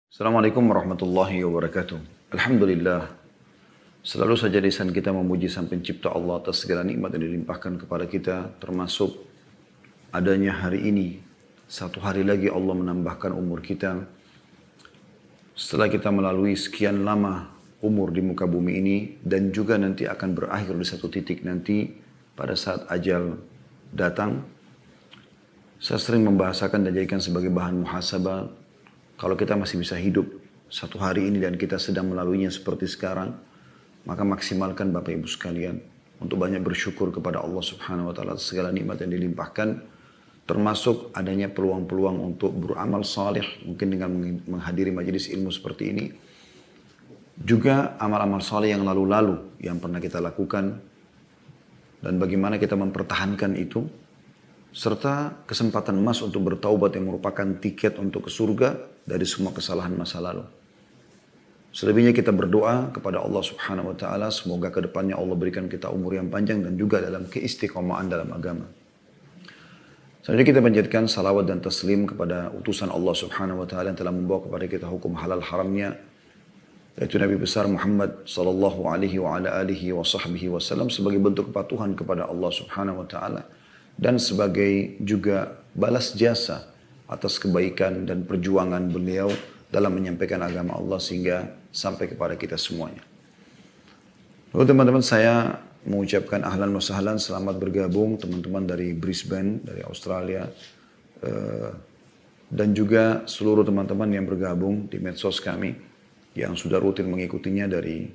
Assalamualaikum warahmatullahi wabarakatuh. Alhamdulillah. Selalu saja lisan kita memuji Sang Pencipta Allah atas segala nikmat yang dilimpahkan kepada kita, termasuk adanya hari ini. Satu hari lagi Allah menambahkan umur kita. Setelah kita melalui sekian lama umur di muka bumi ini dan juga nanti akan berakhir di satu titik nanti pada saat ajal datang. Saya sering membahasakan dan jadikan sebagai bahan muhasabah. Kalau kita masih bisa hidup satu hari ini dan kita sedang melaluinya seperti sekarang, maka maksimalkan Bapak Ibu sekalian untuk banyak bersyukur kepada Allah Subhanahu wa taala atas segala nikmat yang dilimpahkan, termasuk adanya peluang-peluang untuk beramal saleh, mungkin dengan menghadiri majelis ilmu seperti ini. Juga amal-amal saleh yang lalu-lalu yang pernah kita lakukan dan bagaimana kita mempertahankan itu, serta kesempatan emas untuk bertaubat yang merupakan tiket untuk ke surga dari semua kesalahan masa lalu. Selebihnya kita berdoa kepada Allah Subhanahu wa taala, semoga ke depannya Allah berikan kita umur yang panjang dan juga dalam keistiqomahan dalam agama. Selanjutnya kita panjatkan salawat dan taslim kepada utusan Allah Subhanahu wa taala yang telah membawa kepada kita hukum halal haramnya, yaitu Nabi besar Muhammad sallallahu alaihi wa ala alihi wa sahbihi wasallam, sebagai bentuk kepatuhan kepada Allah Subhanahu wa taala dan sebagai juga balas jasa atas kebaikan dan perjuangan beliau dalam menyampaikan agama Allah sehingga sampai kepada kita semuanya. Lalu teman-teman, saya mengucapkan ahlan wa sahlan, selamat bergabung teman-teman dari Brisbane, dari Australia, dan juga seluruh teman-teman yang bergabung di medsos kami yang sudah rutin mengikutinya dari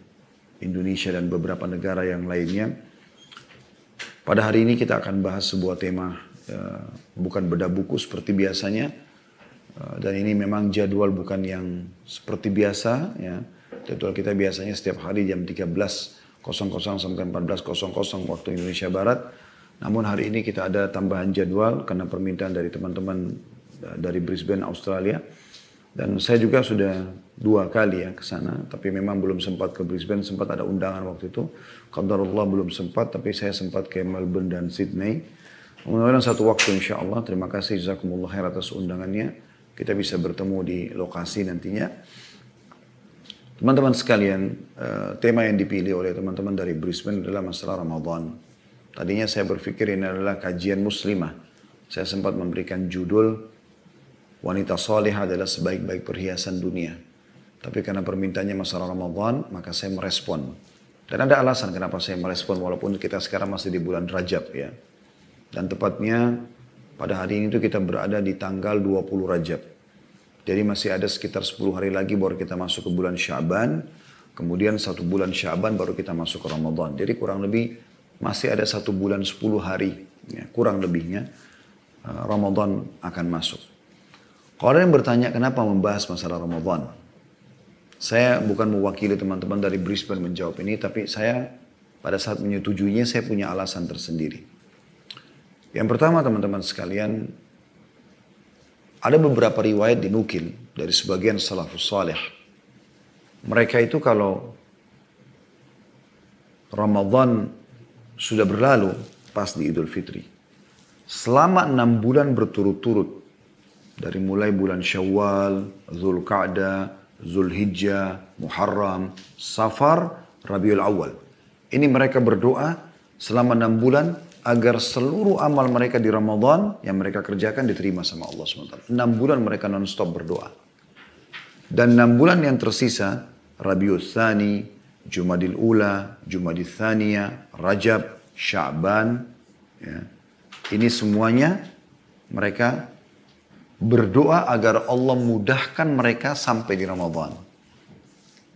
Indonesia dan beberapa negara yang lainnya. Pada hari ini kita akan bahas sebuah tema, bukan bedah buku seperti biasanya, dan ini memang jadwal bukan yang seperti biasa. Ya. Jadwal kita biasanya setiap hari jam 13.00 sampai 14.00 waktu Indonesia Barat. Namun hari ini kita ada tambahan jadwal karena permintaan dari teman-teman dari Brisbane, Australia. Dan saya juga sudah 2 kali ya ke sana, tapi memang belum sempat ke Brisbane, sempat ada undangan waktu itu. Qadarullah belum sempat, tapi saya sempat ke Melbourne dan Sydney. Mudah-mudahan satu waktu insya Allah. Terima kasih jazakumullah khair atas undangannya. Kita bisa bertemu di lokasi nantinya. Teman-teman sekalian, tema yang dipilih oleh teman-teman dari Brisbane adalah masalah Ramadan. Tadinya saya berpikir ini adalah kajian muslimah. Saya sempat memberikan judul wanita salihah adalah sebaik-baik perhiasan dunia. Tapi karena permintaannya masalah Ramadan, maka saya merespon. Dan ada alasan kenapa saya merespon walaupun kita sekarang masih di bulan Rajab ya. Dan tepatnya pada hari ini itu kita berada di tanggal 20 Rajab. Jadi masih ada sekitar 10 hari lagi baru kita masuk ke bulan Sya'ban. Kemudian 1 bulan Sya'ban baru kita masuk ke Ramadan. Jadi kurang lebih masih ada 1 bulan 10 hari. Ya, kurang lebihnya Ramadan akan masuk. Kalau ada yang bertanya kenapa membahas masalah Ramadan, saya bukan mewakili teman-teman dari Brisbane menjawab ini, tapi saya pada saat menyetujuinya saya punya alasan tersendiri. Yang pertama teman-teman sekalian, ada beberapa riwayat dinukil dari sebagian salafus salih. Mereka itu kalau Ramadan sudah berlalu pas di Idul Fitri, selama 6 bulan berturut-turut, dari mulai bulan Syawal, Zulqa'dah, Zulhijjah, Muharram, Safar, Rabiul Awal. Ini mereka berdoa selama 6 bulan agar seluruh amal mereka di Ramadan yang mereka kerjakan diterima sama Allah SWT. 6 bulan mereka non-stop berdoa. Dan 6 bulan yang tersisa, Rabiul Tsani, Jumadil Ula, Jumadil Thaniyah, Rajab, Sya'ban. Ya. Ini semuanya mereka berdoa agar Allah mudahkan mereka sampai di Ramadan.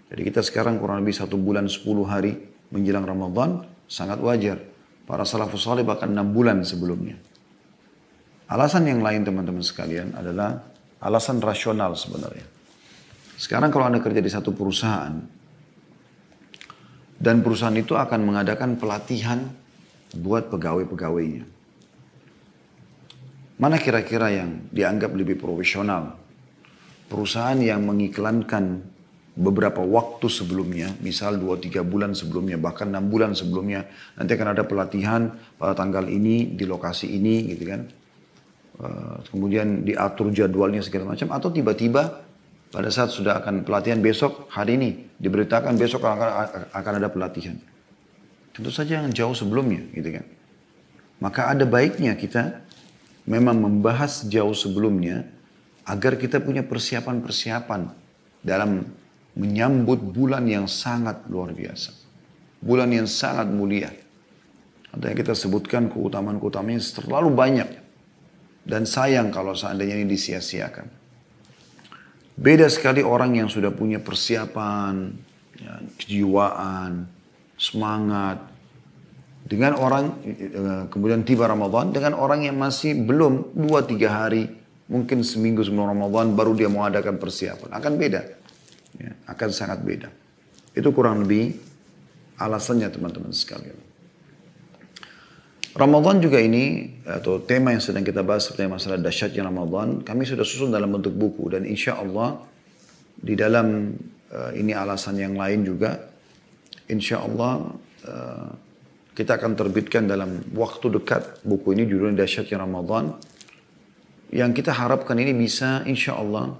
Jadi kita sekarang kurang lebih 1 bulan 10 hari menjelang Ramadan, sangat wajar. Para salafus saleh bahkan 6 bulan sebelumnya. Alasan yang lain teman-teman sekalian adalah alasan rasional sebenarnya. Sekarang kalau Anda kerja di satu perusahaan, dan perusahaan itu akan mengadakan pelatihan buat pegawai-pegawainya. Mana kira-kira yang dianggap lebih profesional? Perusahaan yang mengiklankan beberapa waktu sebelumnya, misal 2-3 bulan sebelumnya, bahkan 6 bulan sebelumnya, nanti akan ada pelatihan pada tanggal ini, di lokasi ini, gitu kan. Kemudian diatur jadwalnya segala macam, atau tiba-tiba Pada saat sudah akan pelatihan besok, hari ini diberitakan besok akan ada pelatihan. Tentu saja yang jauh sebelumnya, gitu kan. Maka ada baiknya kita memang membahas jauh sebelumnya agar kita punya persiapan-persiapan dalam menyambut bulan yang sangat luar biasa. Bulan yang sangat mulia. Ada yang kita sebutkan keutamaan-keutamanya terlalu banyak. Dan sayang kalau seandainya ini disia-siakan. Beda sekali orang yang sudah punya persiapan, ya, kejiwaan, semangat. Dengan orang, kemudian tiba Ramadan, dengan orang yang masih belum 2-3 hari, mungkin seminggu sebelum Ramadan, baru dia mau adakan persiapan. Akan beda. Ya, akan sangat beda. Itu kurang lebih alasannya teman-teman sekalian. Ramadan juga ini, atau tema yang sedang kita bahas seperti masalah dahsyatnya Ramadan, kami sudah susun dalam bentuk buku. Dan insya Allah di dalam ini alasan yang lain juga, insya Allah kita akan terbitkan dalam waktu dekat buku ini, judulnya Dahsyatnya Ramadan. Yang kita harapkan ini bisa insya Allah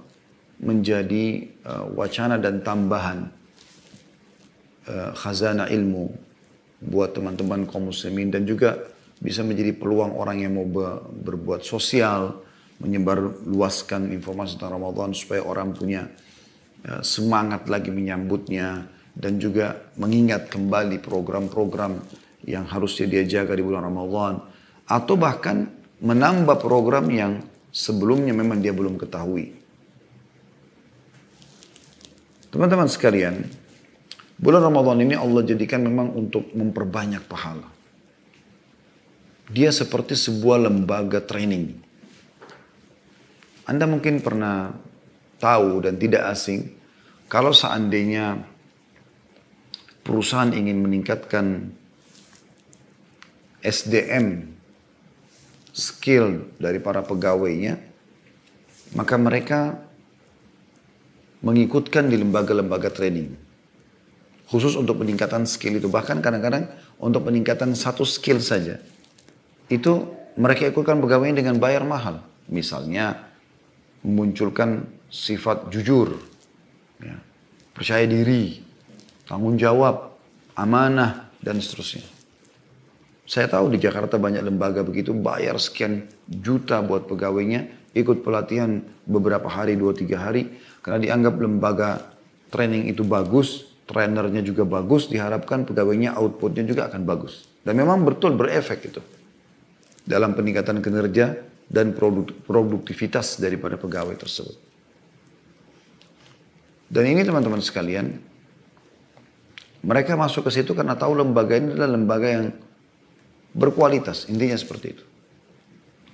menjadi wacana dan tambahan khazanah ilmu buat teman-teman kaum muslimin, dan juga bisa menjadi peluang orang yang mau berbuat sosial, menyebar luaskan informasi tentang Ramadan supaya orang punya semangat lagi menyambutnya, dan juga mengingat kembali program-program yang harusnya dia jaga di bulan Ramadan, atau bahkan menambah program yang sebelumnya memang dia belum ketahui. Teman-teman sekalian, bulan Ramadan ini Allah jadikan memang untuk memperbanyak pahala. Dia seperti sebuah lembaga training. Anda mungkin pernah tahu dan tidak asing, kalau seandainya perusahaan ingin meningkatkan SDM, skill dari para pegawainya, maka mereka mengikutkan di lembaga-lembaga training. Khusus untuk peningkatan skill itu. Bahkan kadang-kadang untuk peningkatan satu skill saja. Itu mereka ikutkan pegawainya dengan bayar mahal. Misalnya memunculkan sifat jujur, ya, percaya diri, tanggung jawab, amanah, dan seterusnya. Saya tahu di Jakarta banyak lembaga begitu, bayar sekian juta buat pegawainya, ikut pelatihan beberapa hari, 2-3 hari, karena dianggap lembaga training itu bagus, trainernya juga bagus, diharapkan pegawainya outputnya juga akan bagus. Dan memang betul berefek itu dalam peningkatan kinerja dan produktivitas daripada pegawai tersebut. Dan ini teman-teman sekalian, mereka masuk ke situ karena tahu lembaga ini adalah lembaga yang berkualitas, intinya seperti itu.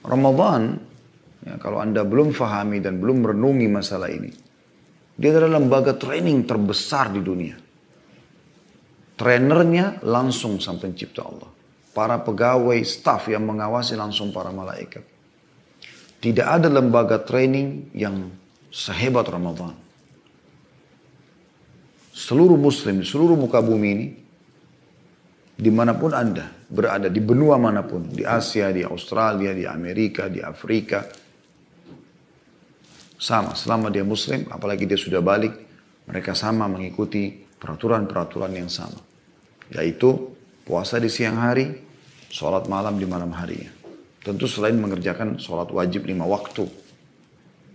Ramadan, ya, kalau Anda belum fahami dan belum merenungi masalah ini, dia adalah lembaga training terbesar di dunia. Trainernya langsung sang pencipta Allah. Para pegawai, staf yang mengawasi langsung para malaikat. Tidak ada lembaga training yang sehebat Ramadan. Seluruh muslim, seluruh muka bumi ini, dimanapun Anda berada, di benua manapun, di Asia, di Australia, di Amerika, di Afrika, sama, selama dia muslim, apalagi dia sudah balik, mereka sama mengikuti peraturan-peraturan yang sama. Yaitu puasa di siang hari, sholat malam di malam harinya. Tentu selain mengerjakan sholat wajib 5 waktu.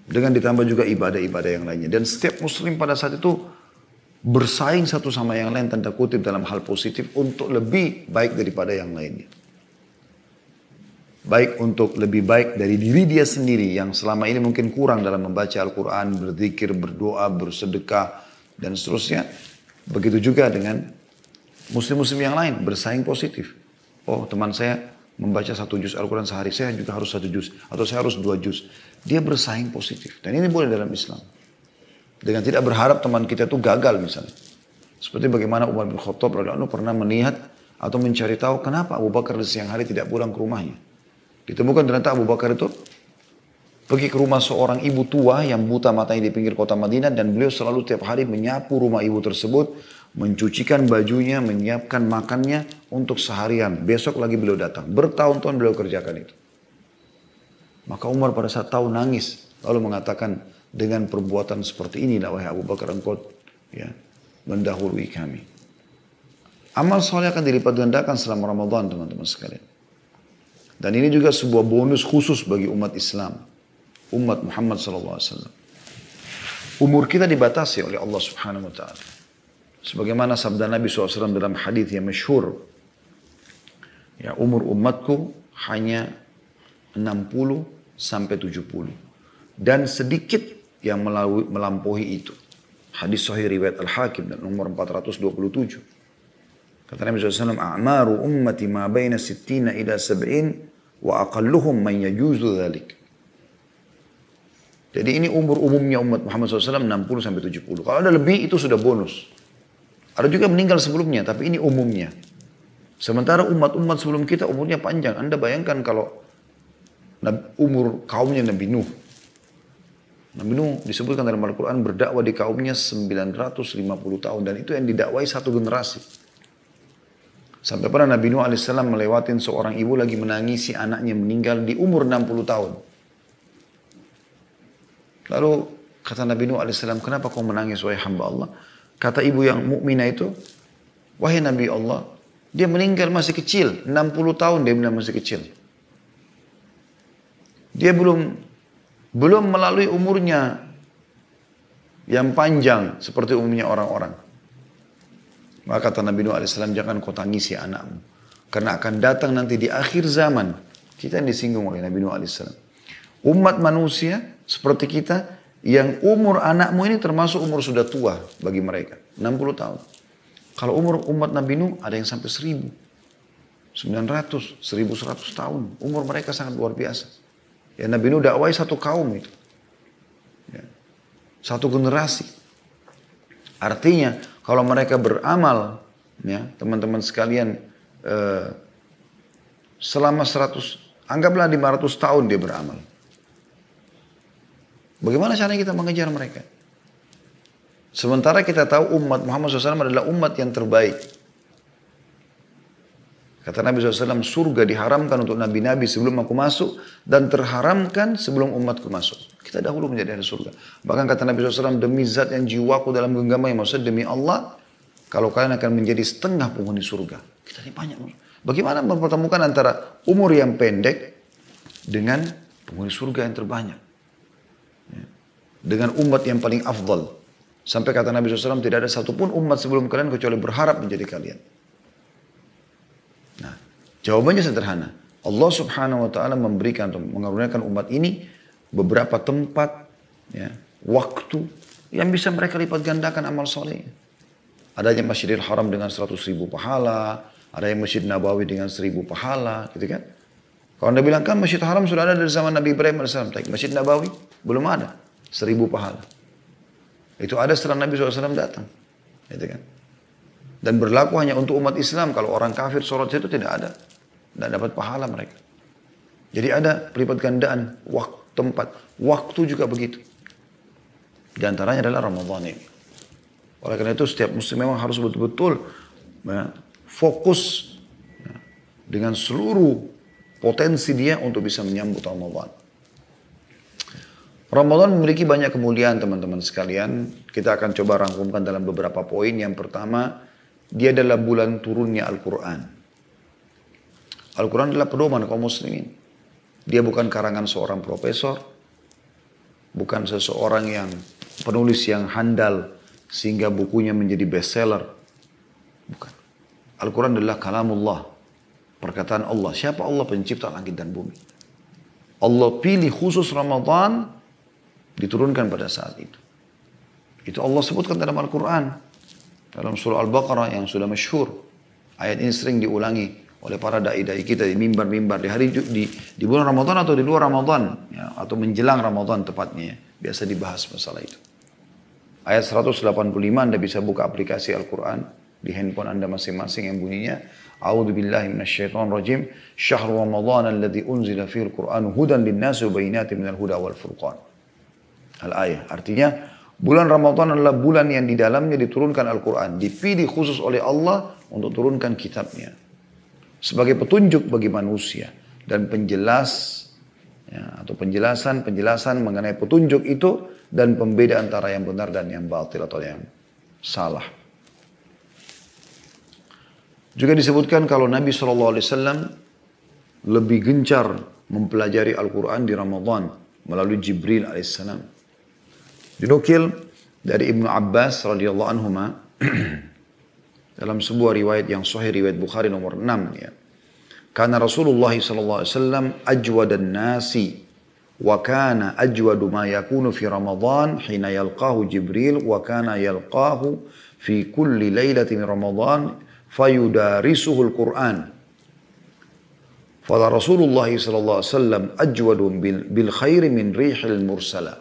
Dengan ditambah juga ibadah-ibadah yang lainnya. Dan setiap muslim pada saat itu bersaing satu sama yang lain, tanda kutip, dalam hal positif untuk lebih baik daripada yang lainnya. Baik untuk lebih baik dari diri dia sendiri yang selama ini mungkin kurang dalam membaca Al-Quran, berzikir, berdoa, bersedekah, dan seterusnya. Begitu juga dengan muslim-muslim yang lain, bersaing positif. Oh, teman saya membaca 1 juz Al-Quran sehari, saya juga harus 1 juz, atau saya harus 2 juz. Dia bersaing positif. Dan ini boleh dalam Islam. Dengan tidak berharap teman kita itu gagal misalnya. Seperti bagaimana Umar bin Khattab radhiyallahu anhu pernah melihat atau mencari tahu kenapa Abu Bakar di siang hari tidak pulang ke rumahnya. Ditemukan ternyata Abu Bakar itu pergi ke rumah seorang ibu tua yang buta matanya di pinggir kota Madinah, dan beliau selalu tiap hari menyapu rumah ibu tersebut, mencucikan bajunya, menyiapkan makannya untuk seharian. Besok lagi beliau datang. Bertahun-tahun beliau kerjakan itu. Maka Umar pada saat tahu nangis, lalu mengatakan, dengan perbuatan seperti inilah wahai Abu Bakar engkau ya, mendahului kami. Amal soleh akan dilipat gandakan selama Ramadan teman-teman sekalian. Dan ini juga sebuah bonus khusus bagi umat Islam. Umat Muhammad SAW. Umur kita dibatasi oleh Allah Subhanahu Wa Taala. Sebagaimana sabda Nabi SAW dalam hadis yang masyhur. Ya, umur umatku hanya 60 sampai 70. Dan sedikit yang melampaui itu. Hadis sahih riwayat Al-Hakim dan nomor 427. Kata Nabi SAW, "A'maru ummati ma baina 60 ila 70 wa aqalluhum man yajuzu dhalik." Jadi ini umur umumnya umat Muhammad SAW 60 sampai 70. Kalau ada lebih itu sudah bonus. Ada juga meninggal sebelumnya, tapi ini umumnya. Sementara umat-umat sebelum kita umurnya panjang. Anda bayangkan kalau umur kaumnya Nabi Nuh. Nabi Nuh disebutkan dalam Al-Quran berdakwah di kaumnya 950 tahun. Dan itu yang didakwai satu generasi. Sampai pernah Nabi Nuh AS melewatin seorang ibu lagi menangisi anaknya meninggal di umur 60 tahun. Lalu kata Nabi Nuh AS, kenapa kau menangis wahai hamba Allah? Kata ibu yang mukminah itu, wahai Nabi Allah, dia meninggal masih kecil, 60 tahun dia bilang masih kecil. Dia belum melalui umurnya yang panjang seperti umumnya orang-orang. Maka kata Nabi Nuh AS, jangan kau tangisi anakmu. Karena akan datang nanti di akhir zaman. Kita yang disinggung oleh Nabi Nuh AS. Umat manusia seperti kita, yang umur anakmu ini termasuk umur sudah tua bagi mereka. 60 tahun. Kalau umur umat Nabi Nuh ada yang sampai 1000. 900, 1100 tahun. Umur mereka sangat luar biasa. Ya, Nabi Nuh dakwai satu kaum itu. Ya. Satu generasi. Artinya kalau mereka beramal, ya teman-teman sekalian, selama 100, anggaplah 500 tahun dia beramal. Bagaimana caranya kita mengejar mereka? Sementara kita tahu umat Muhammad SAW adalah umat yang terbaik. Kata Nabi SAW, surga diharamkan untuk nabi-nabi sebelum aku masuk dan terharamkan sebelum umatku masuk. Kita dahulu menjadi ahli surga. Bahkan kata Nabi SAW, demi zat yang jiwaku dalam genggaman, maksudnya demi Allah, kalau kalian akan menjadi setengah penghuni surga. Kita ini banyak. Bagaimana mempertemukan antara umur yang pendek dengan penghuni surga yang terbanyak? Dengan umat yang paling afdal. Sampai kata Nabi SAW, tidak ada satupun umat sebelum kalian kecuali berharap menjadi kalian. Nah, jawabannya sederhana. Allah Subhanahu Wa Taala memberikan atau mengaruniakan umat ini beberapa tempat, ya, waktu yang bisa mereka lipat gandakan amal soleh. Adanya Masjidil Haram dengan 100.000 pahala, ada yang Masjid Nabawi dengan 1000 pahala, gitu kan? Kalau Anda bilang kan Masjid Haram sudah ada dari zaman Nabi Ibrahim AS, Masjid Nabawi belum ada, 1000 pahala. Itu ada setelah Nabi SAW datang, gitu kan? Dan berlaku hanya untuk umat Islam. Kalau orang kafir sholat itu tidak ada. Tidak dapat pahala mereka. Jadi ada pelipat gandaan waktu, tempat. Waktu juga begitu. Di antaranya adalah Ramadan ini. Oleh karena itu setiap muslim memang harus betul-betul ya, fokus ya, dengan seluruh potensi dia untuk bisa menyambut Ramadan. Ramadan memiliki banyak kemuliaan teman-teman sekalian. Kita akan coba rangkumkan dalam beberapa poin. Yang pertama, dia adalah bulan turunnya Al-Quran. Al-Quran adalah pedoman kaum muslimin. Dia bukan karangan seorang profesor. Bukan seseorang yang penulis yang handal sehingga bukunya menjadi bestseller. Bukan. Al-Quran adalah kalamullah. Perkataan Allah. Siapa Allah pencipta langit dan bumi? Allah pilih khusus Ramadan diturunkan pada saat itu. Itu Allah sebutkan dalam Al-Quran. Dalam surah Al-Baqarah yang sudah masyhur. Ayat ini sering diulangi oleh para da'i-da'i kita di mimbar-mimbar. Di hari di bulan Ramadan atau di luar Ramadan. Ya, atau menjelang Ramadan tepatnya. Biasa dibahas masalah itu. Ayat 185 Anda bisa buka aplikasi Al-Quran. Di handphone Anda masing-masing yang bunyinya. A'udhu billahi minasyaitonir rajim. Syahrul Ramadan alladhi unzila fihil Qur'anu hudan linnasi wa bayyinatin minal huda wal furqan. Al-ayah. Artinya, bulan Ramadan adalah bulan yang di dalamnya diturunkan Al-Quran. Dipilih khusus oleh Allah untuk turunkan kitabnya. Sebagai petunjuk bagi manusia. Dan penjelas, ya, atau penjelasan mengenai petunjuk itu dan pembeda antara yang benar dan yang batil atau yang salah. Juga disebutkan kalau Nabi SAW lebih gencar mempelajari Al-Quran di Ramadan melalui Jibril alaihissalam. Dinukil dari Ibnu Abbas radhiyallahu anhuma dalam sebuah riwayat yang sahih, riwayat Bukhari nomor 6 ya. Karena Rasulullah SAW ajwadan nasi wa kana ajwadu ma yakunu fi Ramadan hina yalqahu Jibril wa kana yalqahu fi kulli lailatin Ramadan fayudarisuhul Quran. Fala Rasulullah SAW ajwadu bil khairi min rihil mursala.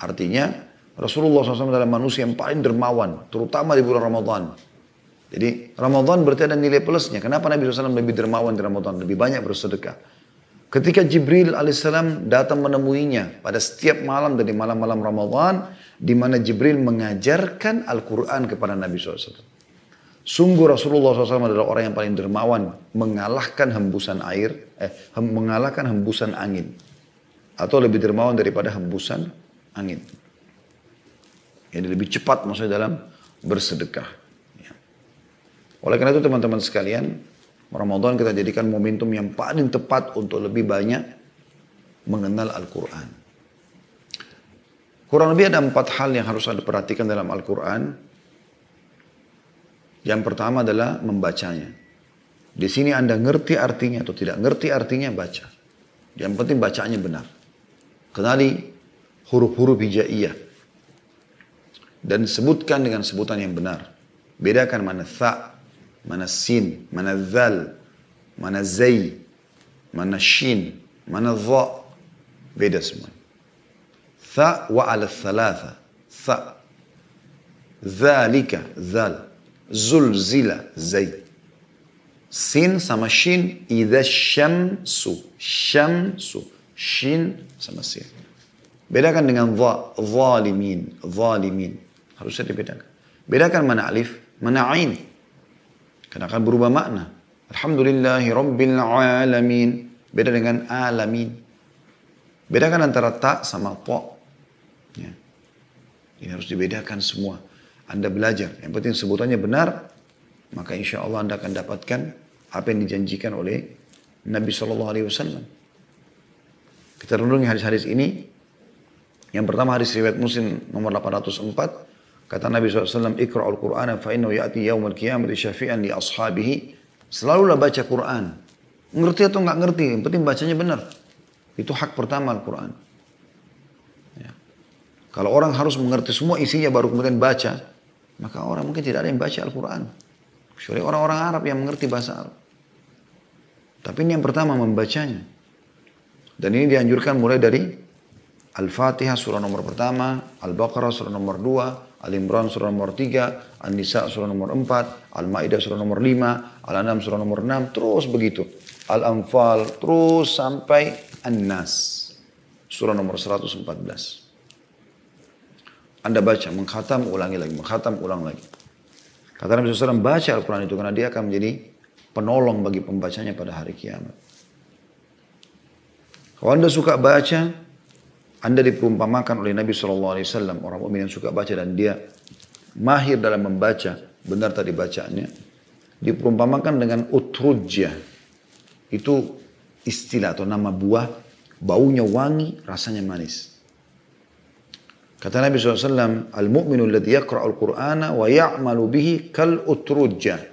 Artinya Rasulullah SAW adalah manusia yang paling dermawan, terutama di bulan Ramadan. Jadi Ramadan berarti ada nilai plusnya. Kenapa Nabi SAW lebih dermawan di Ramadan? Lebih banyak bersedekah. Ketika Jibril alaihissalam datang menemuinya pada setiap malam dari malam-malam Ramadan, di mana Jibril mengajarkan Al-Quran kepada Nabi SAW. Sungguh Rasulullah SAW adalah orang yang paling dermawan, mengalahkan hembusan air, mengalahkan hembusan angin. Atau lebih dermawan daripada hembusan angin. Jadi lebih cepat maksudnya dalam bersedekah. Ya. Oleh karena itu teman-teman sekalian, Ramadan kita jadikan momentum yang paling tepat untuk lebih banyak mengenal Al-Quran. Kurang lebih ada 4 hal yang harus Anda perhatikan dalam Al-Quran. Yang pertama adalah membacanya. Di sini Anda ngerti artinya atau tidak ngerti artinya, baca. Yang penting bacaannya benar. Kenali huruf-huruf hijaiyah. Dan sebutkan dengan sebutan yang benar. Bedakan mana tha, mana sin, mana zal, mana zai, mana shin, mana dha. Beda semua. Tha wa ala thalatha. Tha. Zalika, zal. Zulzila, zai. Sin sama shin, idha syamsu. Syamsu. Shin sama sin. Bedakan dengan dha, zalimin, zalimin. Harusnya dibedakan. Bedakan mana alif, mana ain. Karena akan berubah makna. Alhamdulillahi Rabbil Alamin. Beda dengan alamin. Bedakan antara ta sama ta. Ya. Ini harus dibedakan semua. Anda belajar. Yang penting sebutannya benar. Maka insya Allah Anda akan dapatkan apa yang dijanjikan oleh Nabi SAW. Kita renungi hadis-hadis ini. Yang pertama hadis riwayat Muslim nomor 804. Kata Nabi SAW, Iqra'ul Qur'ana fa'innahu ya'ti yawmal qiyamati syafi'an li ashabihi. Selalulah baca Quran. Ngerti atau nggak ngerti, yang penting bacanya benar. Itu hak pertama Al-Quran. Ya. Kalau orang harus mengerti semua isinya baru kemudian baca, maka orang mungkin tidak ada yang baca Al-Quran. Kecuali orang-orang Arab yang mengerti bahasa Arab. Tapi ini yang pertama membacanya. Dan ini dianjurkan mulai dari Al-Fatihah surah nomor pertama, Al-Baqarah surah nomor 2, Al-Imran surah nomor 3, An-Nisa surah nomor 4, Al-Ma'idah surah nomor 5, Al-An'am surah nomor 6, terus begitu. Al-Anfal terus sampai An-Nas surah nomor 114. Anda baca, mengkhatam, ulangi lagi, mengkhatam, ulang lagi. Kata Nabi SAW, baca Al-Quran itu karena dia akan menjadi penolong bagi pembacanya pada hari kiamat. Kalau Anda suka baca, Anda diperumpamakan oleh Nabi SAW, orang mukmin yang suka baca dan dia mahir dalam membaca, benar tadi bacaannya, diperumpamakan dengan utrujah. Itu istilah atau nama buah, baunya wangi, rasanya manis. Kata Nabi SAW, Al-mu'minu alladhi yaqra'ul Qur'ana wa ya'malu bihi kal utrujah.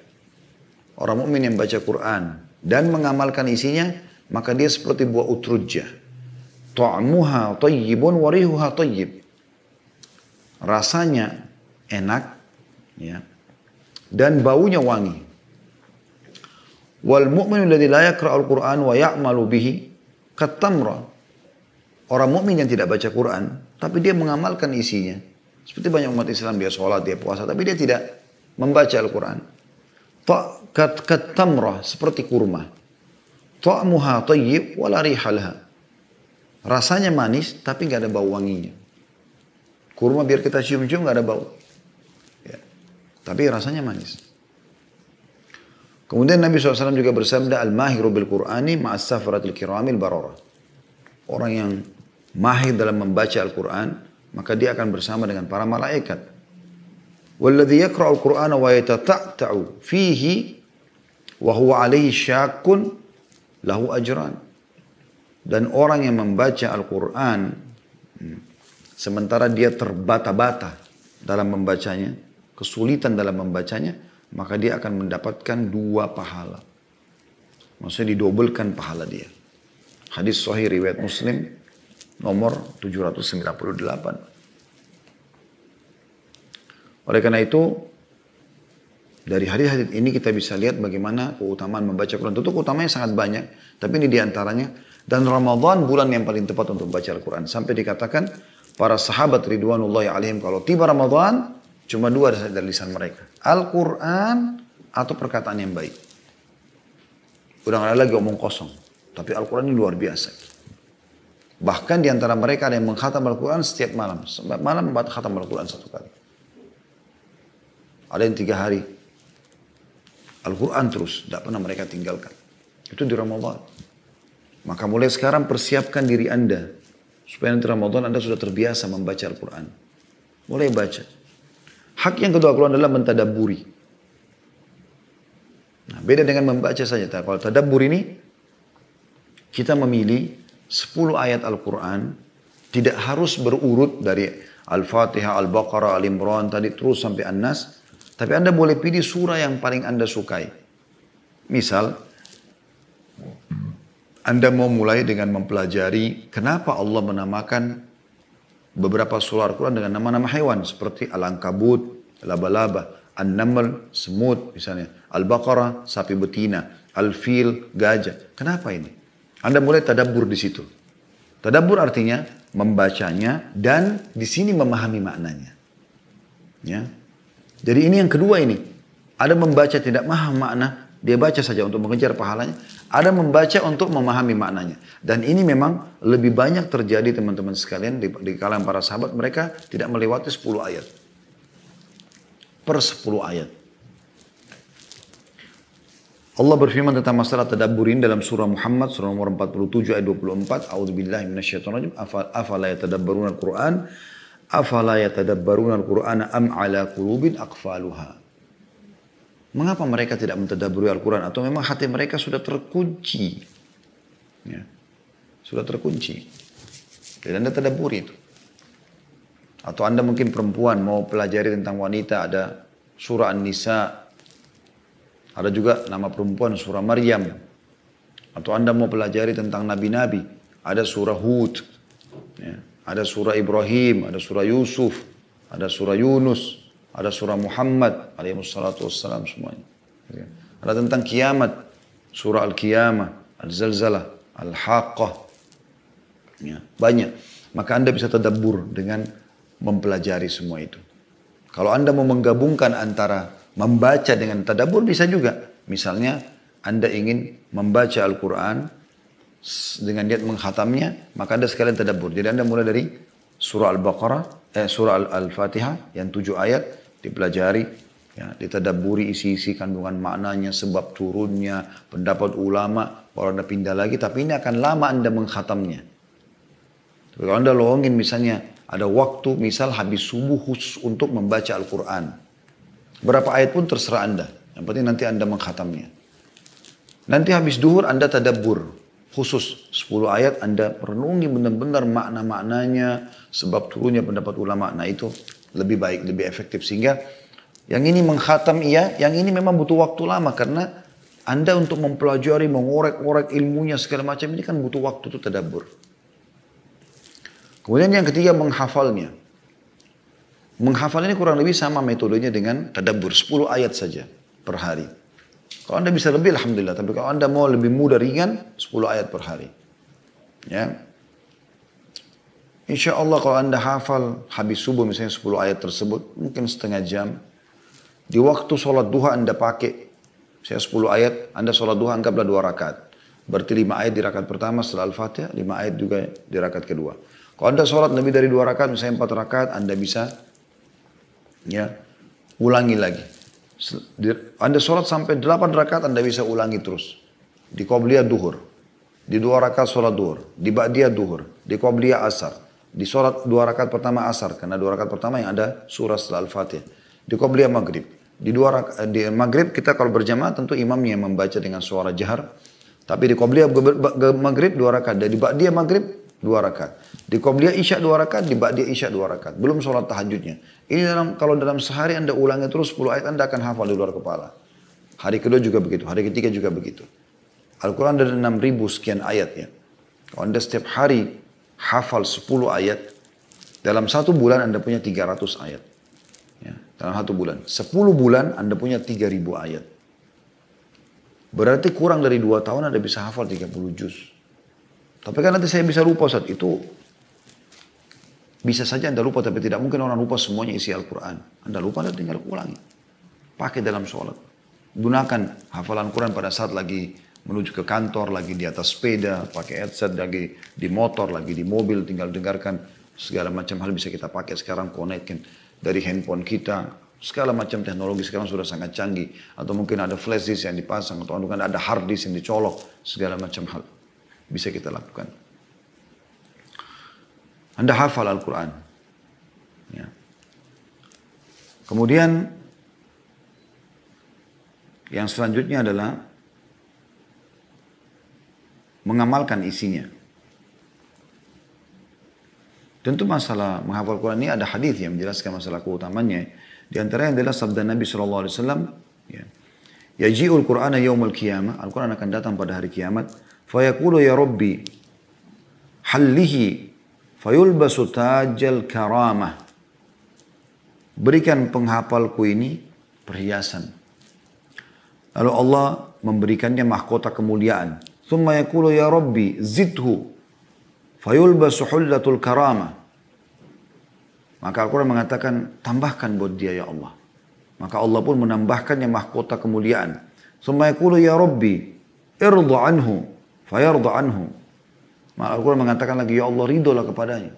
Orang mukmin yang baca Quran dan mengamalkan isinya, maka dia seperti buah utrujah. Ta'muha tayyibun wa rihuha tayyib. Rasanya enak ya. Dan baunya wangi. Wal mu'minu alladhi la yaqra'ul Qur'an wa ya'malu bihi katamra. Orang mukmin yang tidak baca Quran tapi dia mengamalkan isinya. Seperti banyak umat Islam, dia sholat, dia puasa, tapi dia tidak membaca Al-Quran. Katamra, seperti kurma. Ta'muha tayyib wa la rihalha. Rasanya manis, tapi nggak ada bau wanginya. Kurma biar kita cium-cium nggak ada bau. Ya. Tapi rasanya manis. Kemudian Nabi SAW juga bersabda, Al-mahiru bil-Qur'ani ma'as safaratil kiramil barara. Orang yang mahir dalam membaca Al-Quran, maka dia akan bersama dengan para malaikat. Walladhi yakra'u al-Qur'ana wa yatata'ta'u fihi wa huwa alaihi syakkun lahu ajran. Dan orang yang membaca Al-Quran sementara dia terbata-bata dalam membacanya, kesulitan dalam membacanya, maka dia akan mendapatkan 2 pahala. Maksudnya didobelkan pahala dia. Hadis sahih riwayat Muslim nomor 798. Oleh karena itu, dari hadis-hadis ini kita bisa lihat bagaimana keutamaan membaca Quran. Tentu keutamanya sangat banyak, tapi ini diantaranya. Dan Ramadan bulan yang paling tepat untuk membaca Al-Quran. Sampai dikatakan para sahabat ridwanullahi alaihim kalau tiba Ramadan, cuma 2 dari lisan mereka. Al-Quran atau perkataan yang baik. Udah gak ada lagi omong kosong. Tapi Al-Quran ini luar biasa. Bahkan diantara mereka ada yang mengkhatam Al-Quran setiap malam. Setiap malam khatam Al-Quran 1 kali. Ada yang 3 hari. Al-Quran terus. Tidak pernah mereka tinggalkan. Itu di Ramadan. Maka mulai sekarang persiapkan diri Anda. Supaya nanti Ramadan Anda sudah terbiasa membaca Al-Quran. Mulai baca. Hak yang kedua Al-Quran adalah mentadabburi. Nah, beda dengan membaca saja. Kalau tadabbur ini, kita memilih 10 ayat Al-Quran. Tidak harus berurut dari Al-Fatihah, Al-Baqarah, Al-Imran, tadi terus sampai An-Nas. Tapi Anda boleh pilih surah yang paling Anda sukai. Misal, Anda mau mulai dengan mempelajari kenapa Allah menamakan beberapa surah Al-Quran dengan nama-nama hewan. Seperti Al-Ankabut, laba-laba, An-Naml, semut misalnya. Al-Baqarah, sapi betina. Al-Fil, gajah. Kenapa ini? Anda mulai tadabbur di situ. Tadabbur artinya membacanya dan di sini memahami maknanya. Ya. Jadi ini yang kedua ini. Ada membaca tidak paham makna, dia baca saja untuk mengejar pahalanya. Ada membaca untuk memahami maknanya. Dan ini memang lebih banyak terjadi teman-teman sekalian di kalangan para sahabat. Mereka tidak melewati 10 ayat. Per 10 ayat. Allah berfirman tentang masalah tadabburin dalam surah Muhammad, surah nomor 47 ayat 24. A'udzubillahi minasyaitonirrajim. Afala yatadabbaruna al-Qur'an. Afala yatadabbaruna al-Qur'ana am ala qulubin aqfaluha. Mengapa mereka tidak mentadabburi Al-Quran? Atau memang hati mereka sudah terkunci? Ya. Sudah terkunci. Jadi Anda tadabburi itu. Atau Anda mungkin perempuan mau pelajari tentang wanita. Ada surah An-Nisa. Ada juga nama perempuan surah Maryam. Atau Anda mau pelajari tentang nabi-nabi. Ada surah Hud. Ya. Ada surah Ibrahim. Ada surah Yusuf. Ada surah Yunus. Ada surah Muhammad alaihissalatu wassalam semuanya. Ada tentang kiamat. Surah Al-Qiyamah, Al-Zalzalah, Al-Haqqah. Ya, banyak. Maka Anda bisa tadabbur dengan mempelajari semua itu. Kalau Anda mau menggabungkan antara membaca dengan tadabbur bisa juga. Misalnya Anda ingin membaca Al-Quran dengan niat menghatamnya, maka Anda sekalian tadabbur. Jadi Anda mulai dari surah Al-Baqarah, surah Al-Fatihah yang 7 ayat dipelajari, ya, ditadabburi isi-isi kandungan maknanya, sebab turunnya, pendapat ulama, baru Anda pindah lagi, tapi ini akan lama Anda menghatamnya. Tapi kalau Anda lowongin misalnya, ada waktu misal habis subuh khusus untuk membaca Al-Quran. Berapa ayat pun terserah Anda, yang penting nanti Anda menghatamnya. Nanti habis duhur Anda tadabbur, khusus 10 ayat Anda renungi benar-benar makna-maknanya, sebab turunnya pendapat ulama. Nah itu lebih baik, lebih efektif. Sehingga yang ini menghatam iya, yang ini memang butuh waktu lama. Karena Anda untuk mempelajari, mengorek-orek ilmunya segala macam ini kan butuh waktu itu tadabbur. Kemudian yang ketiga menghafalnya. Menghafal ini kurang lebih sama metodenya dengan tadabbur. 10 ayat saja per hari. Kalau Anda bisa lebih alhamdulillah. Tapi kalau Anda mau lebih mudah ringan 10 ayat per hari. Ya. Insya Allah kalau Anda hafal habis subuh misalnya 10 ayat tersebut, mungkin setengah jam. Di waktu sholat duha Anda pakai, saya 10 ayat, Anda sholat duha anggaplah 2 rakaat. Berarti 5 ayat di rakaat pertama setelah Al-Fatihah, 5 ayat juga di rakaat kedua. Kalau Anda sholat lebih dari 2 rakaat, misalnya 4 rakaat, Anda bisa ya ulangi lagi. Anda sholat sampai 8 rakaat, Anda bisa ulangi terus. Di qobliyah duhur. di 2 rakaat sholat duhur, di ba'diyah duhur, di qobliyah asar, di sholat 2 rakaat pertama asar, karena 2 rakaat pertama yang ada surah setelah Al-Fatihah, di qobliyah maghrib. Di maghrib kita kalau berjamaah tentu imamnya yang membaca dengan suara jahar, tapi di qobliyah maghrib 2 rakaat, dan di ba'diyah maghrib 2 rakaat. Di qobliyah isya 2 rakaat, di ba'diyah isya 2 rakaat. Belum sholat tahajudnya. Ini kalau dalam sehari Anda ulangi terus 10 ayat, Anda akan hafal di luar kepala. Hari kedua juga begitu, hari ketiga juga begitu. Al-Quran ada 6.000 sekian ayat ya. Kalau Anda setiap hari hafal 10 ayat, dalam 1 bulan Anda punya 300 ayat. Ya, dalam 1 bulan. 10 bulan Anda punya 3.000 ayat. Berarti kurang dari 2 tahun Anda bisa hafal 30 juz. Tapi kan nanti saya bisa lupa saat itu. Bisa saja Anda lupa, tapi tidak mungkin orang lupa semuanya isi Al-Quran. Anda lupa, Anda tinggal ulangi. Pakai dalam sholat. Gunakan hafalan Quran pada saat lagi menuju ke kantor, lagi di atas sepeda, pakai headset, lagi di motor, lagi di mobil, tinggal dengarkan. Segala macam hal bisa kita pakai sekarang, connectkan dari handphone kita. Segala macam teknologi sekarang sudah sangat canggih. Atau mungkin ada flash disk yang dipasang, atau mungkin ada hard disk yang dicolok. Segala macam hal bisa kita lakukan. Anda hafal Al-Quran. Ya. Kemudian yang selanjutnya adalah mengamalkan isinya. Tentu masalah menghafal Quran ini ada hadis yang menjelaskan masalah keutamanya. Di antaranya adalah sabda Nabi SAW. Ya. Yaji'ul Qur'ana yawmul qiyamah. Al-Quran akan datang pada hari kiamat. Fayaqulu ya Rabbi hallihi fayulbasu tajal karamah. Berikan penghafalku ini perhiasan. Lalu Allah memberikannya mahkota kemuliaan. Thumma yaqulu ya Rabbi zidhu fayulbasu hullatul karamah. Maka Al-Quran mengatakan tambahkan buat dia ya Allah. Maka Allah pun menambahkannya mahkota kemuliaan. Thumma yaqulu ya Rabbi irda anhu fayarda anhu. Maka Al-Quran mengatakan lagi ya Allah ridholah kepadanya.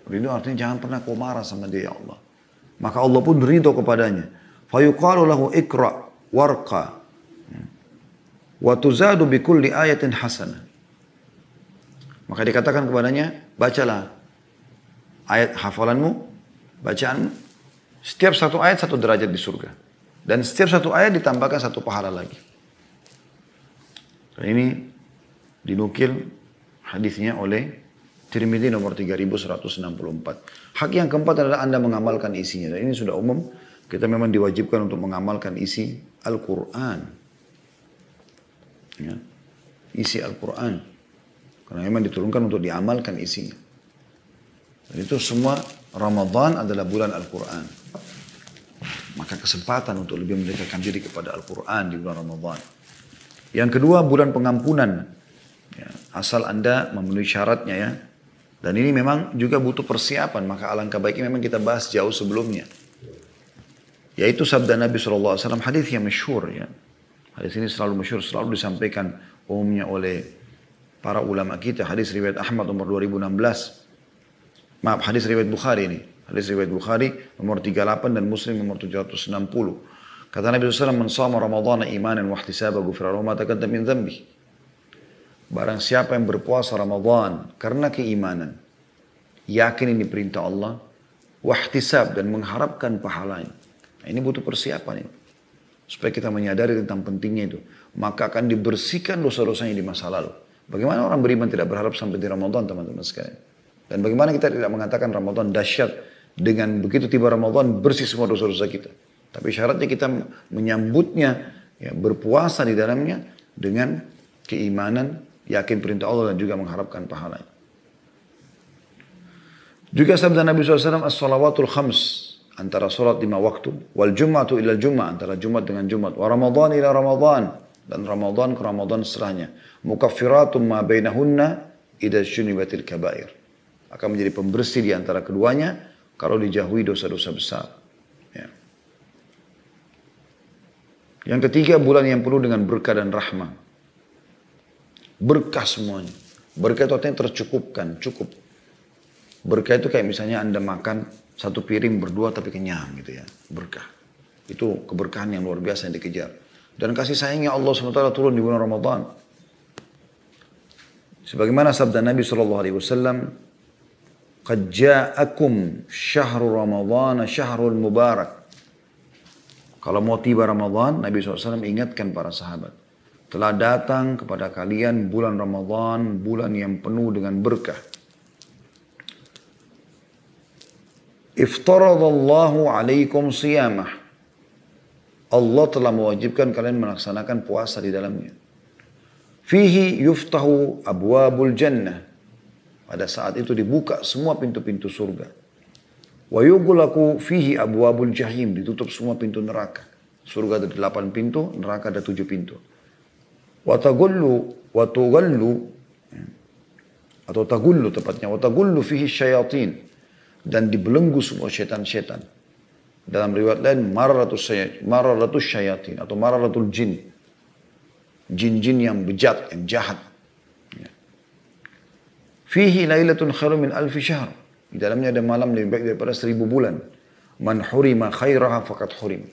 Ridho artinya jangan pernah kau marah sama dia ya Allah. Maka Allah pun ridho kepadanya. Fayuqalu lahu ikra warqa wa tuzadu bi kulli ayatin hasanah. Maka dikatakan kepadanya, bacalah ayat hafalanmu, bacaanmu. Setiap 1 ayat 1 derajat di surga. Dan setiap 1 ayat ditambahkan 1 pahala lagi. Dan ini dinukil hadisnya oleh Tirmidzi nomor 3164. Hak yang keempat adalah Anda mengamalkan isinya. Dan ini sudah umum. Kita memang diwajibkan untuk mengamalkan isi Al-Quran. Ya. Isi Al-Quran. Karena memang diturunkan untuk diamalkan isinya. Dan itu semua Ramadan adalah bulan Al-Quran. Maka kesempatan untuk lebih mendekatkan diri kepada Al-Quran di bulan Ramadan. Yang kedua, bulan pengampunan. Ya, asal Anda memenuhi syaratnya ya. Dan ini memang juga butuh persiapan. Maka alangkah baiknya memang kita bahas jauh sebelumnya. Yaitu sabda Nabi SAW, hadis yang masyhur ya. Hadis ini selalu masyhur, selalu disampaikan umumnya oleh para ulama kita. Hadis riwayat Ahmad nomor 2016. Maaf, hadis riwayat Bukhari ini. Hadis riwayat Bukhari nomor 38 dan Muslim nomor 760. Kata Nabi SAW, "Man shama Ramadhana imanan wa ihtisaban ghufira lahu ma taqaddama min dhanbi." Barang siapa yang berpuasa Ramadan karena keimanan, yakin ini perintah Allah, wa ihtisab dan mengharapkan pahalanya. Nah, ini butuh persiapan ini. Supaya kita menyadari tentang pentingnya itu. Maka akan dibersihkan dosa-dosanya di masa lalu. Bagaimana orang beriman tidak berharap sampai di Ramadan, teman-teman sekalian. Dan bagaimana kita tidak mengatakan Ramadan dahsyat. Dengan begitu tiba Ramadan bersih semua dosa-dosa kita. Tapi syaratnya kita menyambutnya, ya, berpuasa di dalamnya dengan keimanan, yakin perintah Allah dan juga mengharapkan pahalanya. Juga sabda Nabi SAW, as-salawatul khams. Antara sholat 5 waktu. Wal jum'atu ila jum'ah. Antara Jumat dengan Jumat. Wa Ramadan ila Ramadan. Dan Ramadan ke Ramadan setelahnya. Mukaffiratun ma bainahunna idha syunibatil kabair. Akan menjadi pembersih di antara keduanya. Kalau dijauhi dosa-dosa besar. Ya. Yang ketiga, bulan yang penuh dengan berkah dan rahmah. Berkah semuanya. Berkah itu artinya tercukupkan. Cukup. Berkah itu kayak misalnya Anda makan 1 piring berdua tapi kenyang gitu ya. Berkah. Itu keberkahan yang luar biasa yang dikejar. Dan kasih sayangnya Allah SWT turun di bulan Ramadan. Sebagaimana sabda Nabi SAW, "Qad ja'akum syahrul Ramadhan syahrul mubarak." Kalau mau tiba Ramadan, Nabi SAW ingatkan para sahabat, telah datang kepada kalian bulan Ramadan, bulan yang penuh dengan berkah. Iftaradallahu alaikum siyamah. Allah telah mewajibkan kalian melaksanakan puasa di dalamnya. Fihi yuftahu abwabul jannah. Pada saat itu dibuka semua pintu-pintu surga. Wa yughlaqu fihi abwabul jahim. Ditutup semua pintu neraka. Surga ada 8 pintu, neraka ada 7 pintu. Wa tagullu tepatnya. Wa tagullu fihi syayatin. Dan dibelenggu semua syaitan-syaitan. Dalam riwayat lain mararatus syayatin atau mararatul jin. Jin-jin yang bejat, yang jahat. Fihi lailatun khairu min alfi syahr. Di dalamnya ada malam lebih baik daripada 1000 bulan. Man hurima khairaha faqad hurim.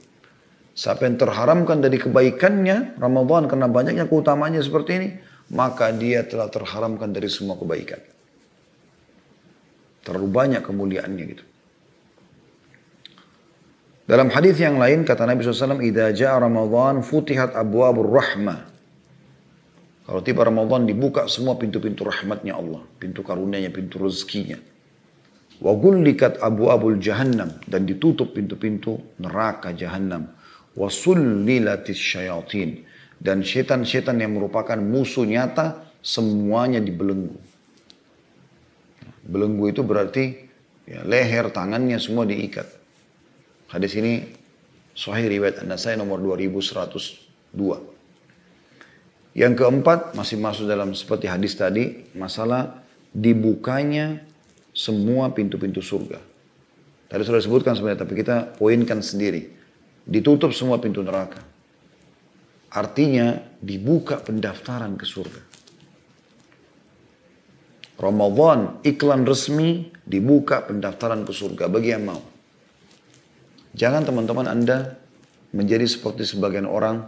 Siapa yang terharamkan dari kebaikannya Ramadan karena banyaknya keutamanya seperti ini, maka dia telah terharamkan dari semua kebaikan. Terlalu banyak kemuliaannya gitu. Dalam hadis yang lain kata Nabi SAW, "Idza jaa Ramadan futihat abwabur rahmah." Kalau tiba Ramadan dibuka semua pintu-pintu rahmatnya Allah, pintu karunia-Nya, pintu rezekinya. Wa ghullikat abwabul jahannam, dan ditutup pintu-pintu neraka jahannam. Wa sullilatis syayatin, dan setan-setan yang merupakan musuh nyata semuanya dibelenggu. Belenggu itu berarti ya, leher, tangannya semua diikat. Hadis ini Sahih riwayat An-Nasai nomor 2102. Yang keempat masih masuk dalam seperti hadis tadi, masalah dibukanya semua pintu-pintu surga. Tadi sudah disebutkan sebenarnya, tapi kita poinkan sendiri. Ditutup semua pintu neraka. Artinya dibuka pendaftaran ke surga. Ramadan iklan resmi dibuka pendaftaran ke surga bagi yang mau. Jangan teman-teman Anda menjadi seperti sebagian orang,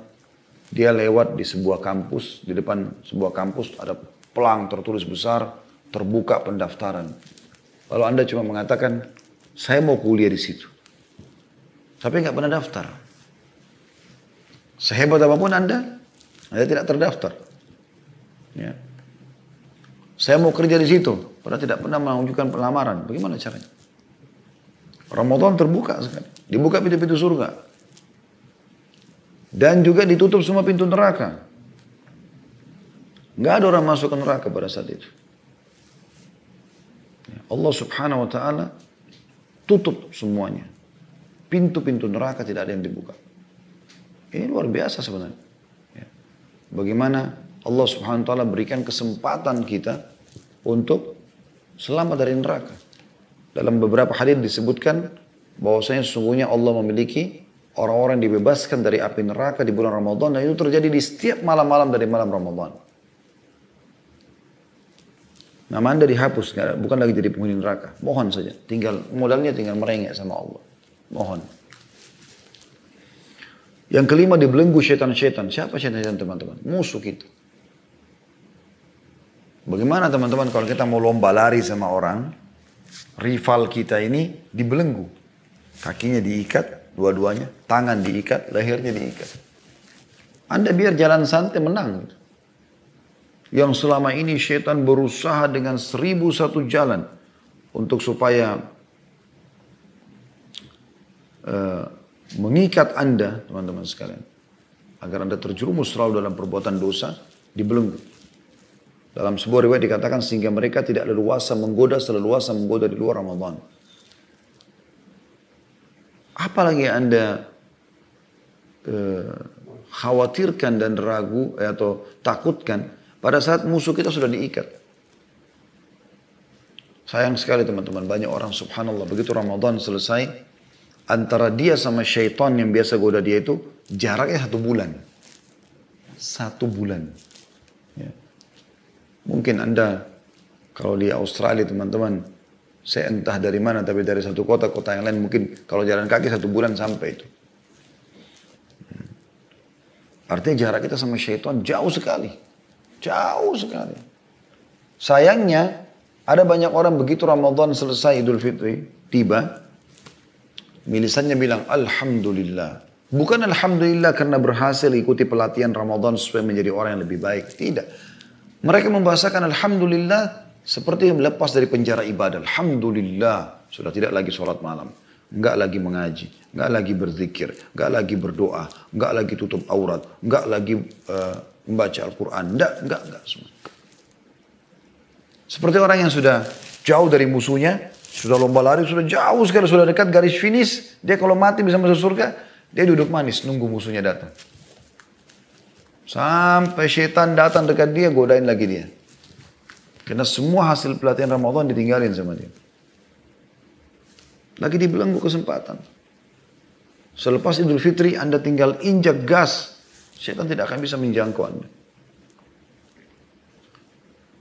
dia lewat di sebuah kampus, di depan sebuah kampus ada pelang tertulis besar, terbuka pendaftaran. Lalu Anda cuma mengatakan, saya mau kuliah di situ. Tapi nggak pernah daftar. Sehebat apapun Anda tidak terdaftar. Ya. Saya mau kerja di situ, padahal tidak pernah mengajukan pelamaran. Bagaimana caranya? Ramadan terbuka sekali. Dibuka pintu-pintu surga. Dan juga ditutup semua pintu neraka. Nggak ada orang masuk ke neraka pada saat itu. Allah Subhanahu wa Ta'ala tutup semuanya. Pintu-pintu neraka tidak ada yang dibuka. Ini luar biasa sebenarnya. Bagaimana Allah Subhanahu wa Ta'ala berikan kesempatan kita untuk selamat dari neraka. Dalam beberapa hadis disebutkan bahwasanya sesungguhnya Allah memiliki orang-orang yang dibebaskan dari api neraka di bulan Ramadan, dan itu terjadi di setiap malam-malam dari malam Ramadan. Nama Anda dihapus, bukan lagi jadi penghuni neraka. Mohon saja, modalnya tinggal merengek sama Allah. Mohon. Yang kelima, dibelenggu syaitan-syaitan. Siapa syaitan-syaitan teman-teman? Musuh kita. Bagaimana teman-teman kalau kita mau lomba lari sama orang, rival kita ini dibelenggu. Kakinya diikat, dua-duanya, tangan diikat, lehernya diikat. Anda biar jalan santai menang. Yang selama ini syaitan berusaha dengan 1001 jalan untuk supaya mengikat Anda, teman-teman sekalian, agar Anda terjerumus selalu dalam perbuatan dosa, dibelenggu. Dalam sebuah riwayat dikatakan sehingga mereka tidak leluasa menggoda seleluasa menggoda di luar Ramadan. Apalagi Anda khawatirkan dan ragu atau takutkan pada saat musuh kita sudah diikat. Sayang sekali teman-teman, banyak orang subhanallah begitu Ramadan selesai, antara dia sama syaitan yang biasa goda dia itu jaraknya 1 bulan. 1 bulan. Ya. Mungkin Anda kalau di Australia teman-teman, saya entah dari mana, tapi dari satu kota ke kota yang lain, mungkin kalau jalan kaki 1 bulan sampai itu. Artinya jarak kita sama syaitan jauh sekali. Jauh sekali. Sayangnya, ada banyak orang begitu Ramadan selesai Idul Fitri, tiba, milisannya bilang, Alhamdulillah. Bukan Alhamdulillah karena berhasil ikuti pelatihan Ramadan supaya menjadi orang yang lebih baik. Tidak. Mereka membahasakan Alhamdulillah seperti yang lepas dari penjara ibadah. Alhamdulillah. Sudah tidak lagi sholat malam. Enggak lagi mengaji. Enggak lagi berzikir. Enggak lagi berdoa. Enggak lagi tutup aurat. Enggak lagi membaca Al-Quran. Enggak. Semua. Seperti orang yang sudah jauh dari musuhnya. Sudah lomba lari, sudah jauh sekali. Sudah dekat garis finish. Dia kalau mati bisa masuk surga. Dia duduk manis nunggu musuhnya datang. Sampai setan datang dekat dia, godain lagi dia. Karena semua hasil pelatihan Ramadan ditinggalin sama dia. Lagi dibelenggu kesempatan. Selepas Idul Fitri, Anda tinggal injak gas. Setan tidak akan bisa menjangkau Anda.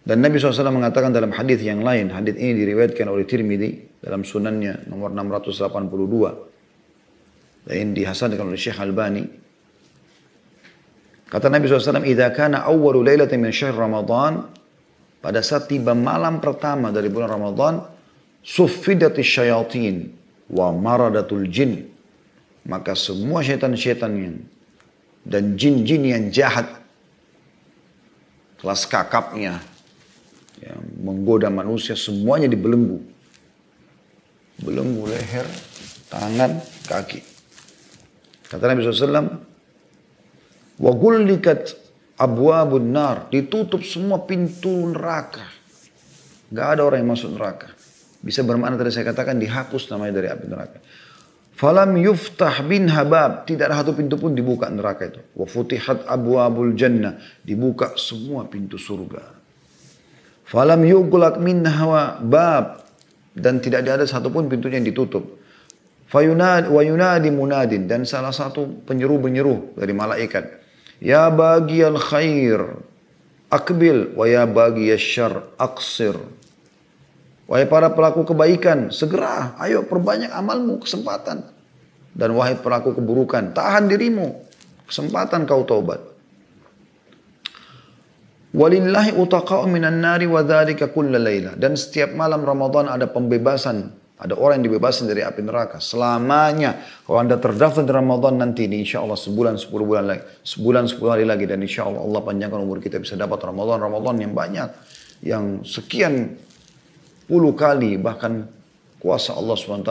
Dan Nabi SAW mengatakan dalam hadis yang lain, hadis ini diriwayatkan oleh Tirmidzi dalam sunannya nomor 682. Dan ini dihasankan oleh Syekh Albani. Kata Nabi SAW, "Idza kana awwalu lailatin min syahr Ramadan", pada saat tiba malam pertama dari bulan Ramadan, "suffidatis syayatin wa maradatul jin", maka semua syaitan-syaitan dan jin-jin yang jahat, kelas kakapnya, yang menggoda manusia, semuanya dibelenggu. Belenggu leher, tangan, kaki. Kata Nabi SAW, "Wa gullikat abwabun nar", ditutup semua pintu neraka. Gak ada orang yang masuk neraka. Bisa bermakna tadi saya katakan dihapus namanya dari api neraka. "Falam yuftah bin habab", tidak ada satu pintu pun dibuka neraka itu. "Wa futihat abwabul jannah", dibuka semua pintu surga. "Falam yughlaq minha bab", dan tidak ada satupun pintunya yang ditutup. Wa yunadi munadin", dan salah satu penyeru-penyeru dari malaikat, "Ya bagiyal khair akbil, wa ya bagiyal syar aqsir". Wahai para pelaku kebaikan, segera, ayo perbanyak amalmu, kesempatan. Dan wahai pelaku keburukan, tahan dirimu, kesempatan kau taubat. "Walillahi utaqa'u minan nari wa dzalika kulla laila", dan setiap malam Ramadan ada pembebasan. Ada orang yang dibebaskan dari api neraka selamanya. Kalau Anda terdaftar di Ramadan nanti ini, insya Allah sebulan 10 bulan lagi, sebulan 10 hari lagi, dan insya Allah Allah panjangkan umur kita bisa dapat Ramadan yang banyak, yang sekian puluh kali, bahkan kuasa Allah SWT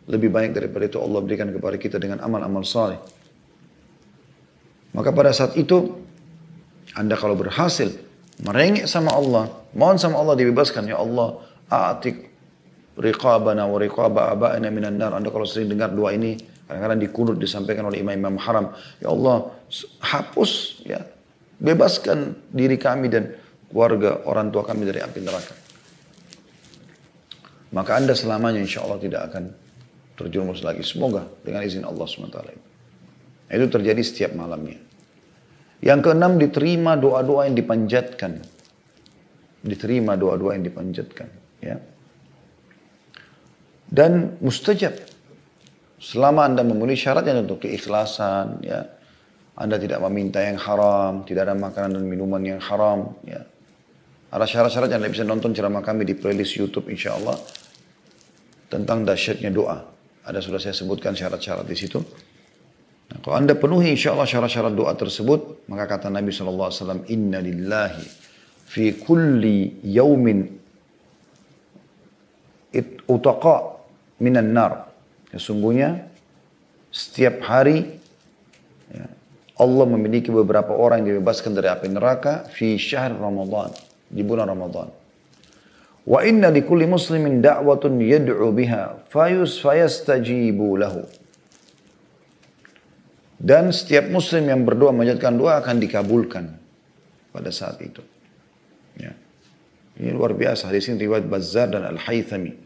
lebih banyak daripada itu Allah berikan kepada kita dengan amal-amal saleh. Maka pada saat itu Anda kalau berhasil merengek sama Allah, mohon sama Allah dibebaskan, ya Allah, a'tik riqabana wa riqaba aba'ina minan nar. Anda kalau sering dengar doa ini, kadang-kadang di kunut disampaikan oleh imam-imam haram, ya Allah, hapus, ya, bebaskan diri kami dan keluarga orang tua kami dari api neraka. Maka Anda selamanya insya Allah tidak akan terjerumus lagi. Semoga dengan izin Allah SWT. Itu terjadi setiap malamnya. Yang keenam, diterima doa-doa yang dipanjatkan. Diterima doa-doa yang dipanjatkan. Ya. Dan mustajab. Selama Anda memenuhi syaratnya untuk keikhlasan. Ya. Anda tidak meminta yang haram. Tidak ada makanan dan minuman yang haram. Ya. Ada syarat-syarat yang Anda bisa nonton ceramah kami di playlist YouTube insya Allah. Tentang dahsyatnya doa. Sudah saya sebutkan syarat-syarat di situ. Nah, kalau Anda penuhi insya Allah syarat-syarat doa tersebut, maka kata Nabi SAW, "Inna lillahi fi kulli yaumin utaqa minan nar." Sesungguhnya setiap hari ya, Allah memiliki beberapa orang yang dibebaskan dari api neraka fi syahr Ramadan, di bulan Ramadan. "Wa inna likulli muslimin da'watun yad'u biha fayastajibu lahu." Dan setiap muslim yang berdoa menjadikan doa akan dikabulkan pada saat itu. Ya. Ini luar biasa. Hadis ini riwayat Bazzar dan Al-Haythami.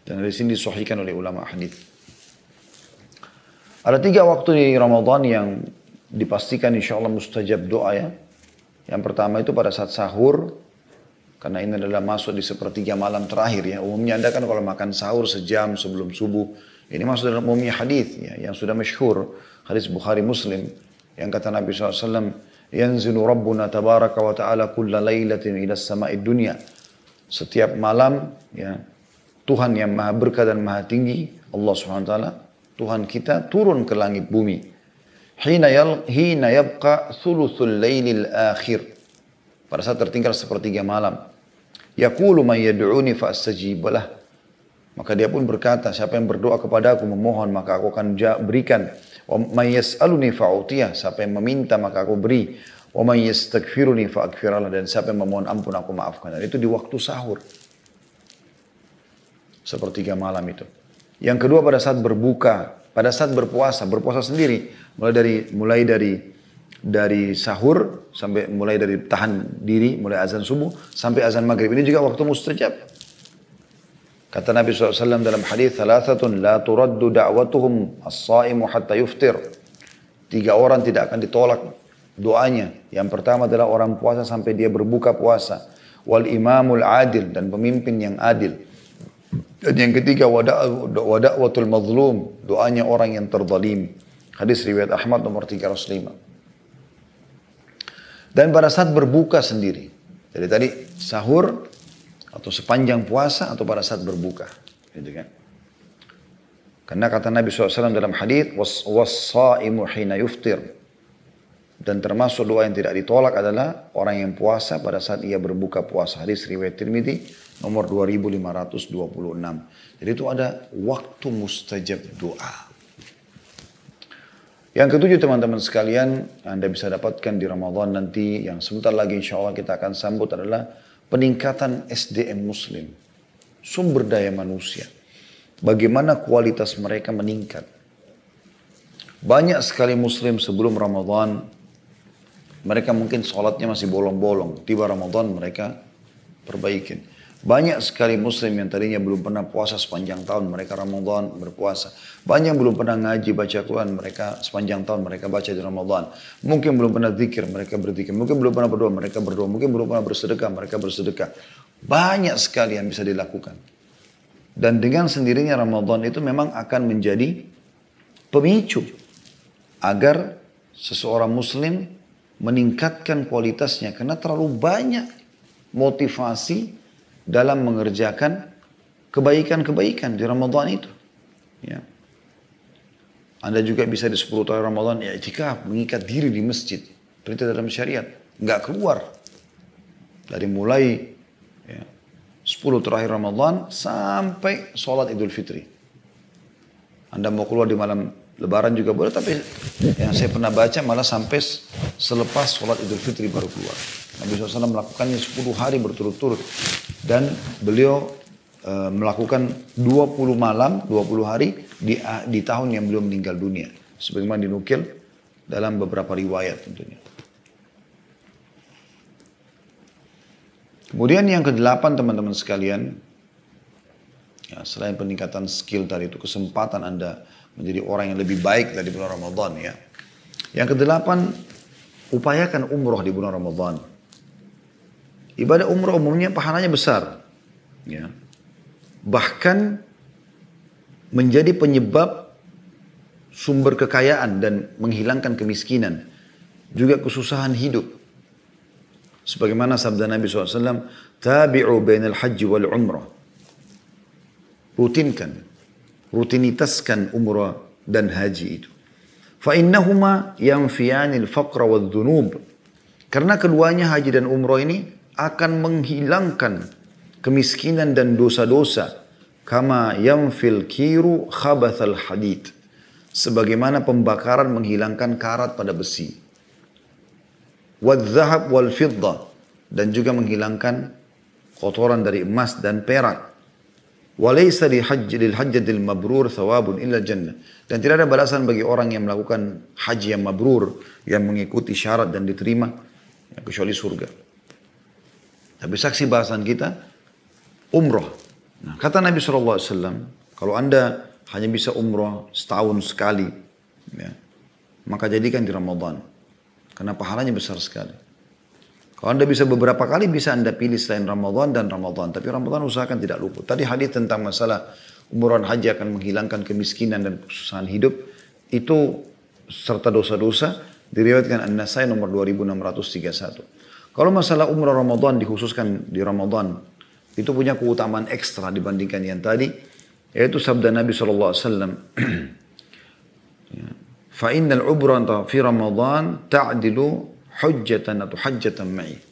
Dan hadis ini disahihkan oleh ulama hadis. Ada 3 waktu di Ramadan yang dipastikan insya Allah mustajab doa ya. Yang pertama itu pada saat sahur. Karena ini adalah masuk di sepertiga malam terakhir ya. Umumnya Anda kan kalau makan sahur sejam sebelum subuh. Ini masuk dalam umumnya hadis ya, yang sudah masyhur. Hadis Bukhari Muslim. Yang kata Nabi SAW, Yanzilu Rabbuna tabaraka wa ta'ala kulla laylatin ila sama'id dunya. Setiap malam, ya, Tuhan yang maha berkah dan maha tinggi, Allah subhanahu wa ta'ala, Tuhan kita turun ke langit bumi. Hina yabqa thuluthul laylil akhir. Pada saat tertinggal sepertiga malam. Yaqulu man yad'uni fa'astajib lah. Maka dia pun berkata, siapa yang berdoa kepada aku memohon, maka aku akan berikan. Wa man yas'aluni fa'utiyah, siapa yang meminta maka aku beri. Wa man yastaghfiruni fa'aghfirlah, dan siapa yang memohon ampun aku maafkan. Dan itu di waktu sahur. Sepertiga malam itu. Yang kedua pada saat berbuka, pada saat berpuasa sendiri, mulai dari sahur sampai mulai dari tahan diri, mulai azan subuh sampai azan maghrib. Ini juga waktu mustajab. Kata Nabi SAW dalam hadis, "Thalathatun la turaddu da'watuhum as-sa'imu hatta yuftir." 3 orang tidak akan ditolak doanya. Yang pertama adalah orang puasa sampai dia berbuka puasa. Wal imamul adil, dan pemimpin yang adil. Dan yang ketiga, wada'watul mazlum, doanya orang yang terzalim. Hadis riwayat Ahmad nomor 305. Dan pada saat berbuka sendiri. Jadi tadi sahur, atau sepanjang puasa, atau pada saat berbuka. Gitu kan. Karena kata Nabi SAW dalam hadis, was-sa'imu hina yuftir. Dan termasuk doa yang tidak ditolak adalah orang yang puasa pada saat ia berbuka puasa. Hadis riwayat Tirmidzi nomor 2526. Jadi itu ada waktu mustajab doa. Yang ketujuh teman-teman sekalian, Anda bisa dapatkan di Ramadan nanti, yang sebentar lagi insya Allah kita akan sambut, adalah peningkatan SDM Muslim. Sumber daya manusia. Bagaimana kualitas mereka meningkat. Banyak sekali Muslim sebelum Ramadan, mereka mungkin sholatnya masih bolong-bolong. Tiba Ramadan mereka perbaikin. Banyak sekali Muslim yang tadinya belum pernah puasa sepanjang tahun, mereka Ramadan berpuasa. Banyak yang belum pernah ngaji, baca Quran, mereka sepanjang tahun mereka baca di Ramadan. Mungkin belum pernah zikir, mereka berzikir. Mungkin belum pernah berdoa, mereka berdoa. Mungkin belum pernah bersedekah, mereka bersedekah. Banyak sekali yang bisa dilakukan. Dan dengan sendirinya Ramadan itu memang akan menjadi pemicu agar seseorang Muslim meningkatkan kualitasnya. Karena terlalu banyak motivasi dalam mengerjakan kebaikan-kebaikan di Ramadan itu. Ya. Anda juga bisa di 10 tahun Ramadan i'tikaf, mengikat diri di masjid. Perintah dalam syariat. Nggak keluar. Dari mulai 10 terakhir Ramadan sampai sholat Idul Fitri. Anda mau keluar di malam Lebaran juga boleh, tapi yang saya pernah baca malah sampai selepas sholat Idul Fitri baru keluar. Nabi SAW melakukannya 10 hari berturut-turut. Dan beliau melakukan 20 malam, 20 hari di tahun yang beliau meninggal dunia. Sebagaimana dinukil dalam beberapa riwayat tentunya. Kemudian yang ke-8 teman-teman sekalian, ya, selain peningkatan skill tadi itu, kesempatan Anda menjadi orang yang lebih baik dari bulan Ramadan ya. Yang ke-8, upayakan umroh di bulan Ramadan. Ibadah umroh umumnya pahalanya besar. Ya. Bahkan menjadi penyebab sumber kekayaan dan menghilangkan kemiskinan. Juga kesusahan hidup. Sebagaimana sabda Nabi SAW, tabi'u bainal haji wal umrah. Rutinitaskan umrah dan haji itu. Fa'innahuma yanfiyanil faqra wal dhunub. Karena keduanya haji dan umrah ini akan menghilangkan kemiskinan dan dosa-dosa. Kama yanfil kiru khabathal hadid. Sebagaimana pembakaran menghilangkan karat pada besi. Wadzahab wal fiddah. Dan juga menghilangkan kotoran dari emas dan perak. Walaysa lil hajjatil mabrur thawabun illa jannah. Dan tidak ada balasan bagi orang yang melakukan haji yang mabrur, yang mengikuti syarat dan diterima, kecuali surga. Tapi saksi bahasan kita, umroh. Nah, kata Nabi SAW, kalau Anda hanya bisa umroh setahun sekali, ya, maka jadikan di Ramadan. Karena pahalanya besar sekali. Kalau Anda bisa beberapa kali, bisa Anda pilih selain Ramadan dan Ramadan. Tapi Ramadan usahakan tidak luput. Tadi hadis tentang masalah umroh dan haji akan menghilangkan kemiskinan dan kesusahan hidup. Itu serta dosa-dosa. Diriwayatkan An-Nasai nomor 2631. Kalau masalah umrah Ramadan dikhususkan di Ramadan, itu punya keutamaan ekstra dibandingkan yang tadi, yaitu sabda Nabi SAW. فَإِنَّ الْعُبْرَةَ فِي رَمَضَانَ تَعْدِلُ حُجَّةً atau حَجَّةً مَعِي.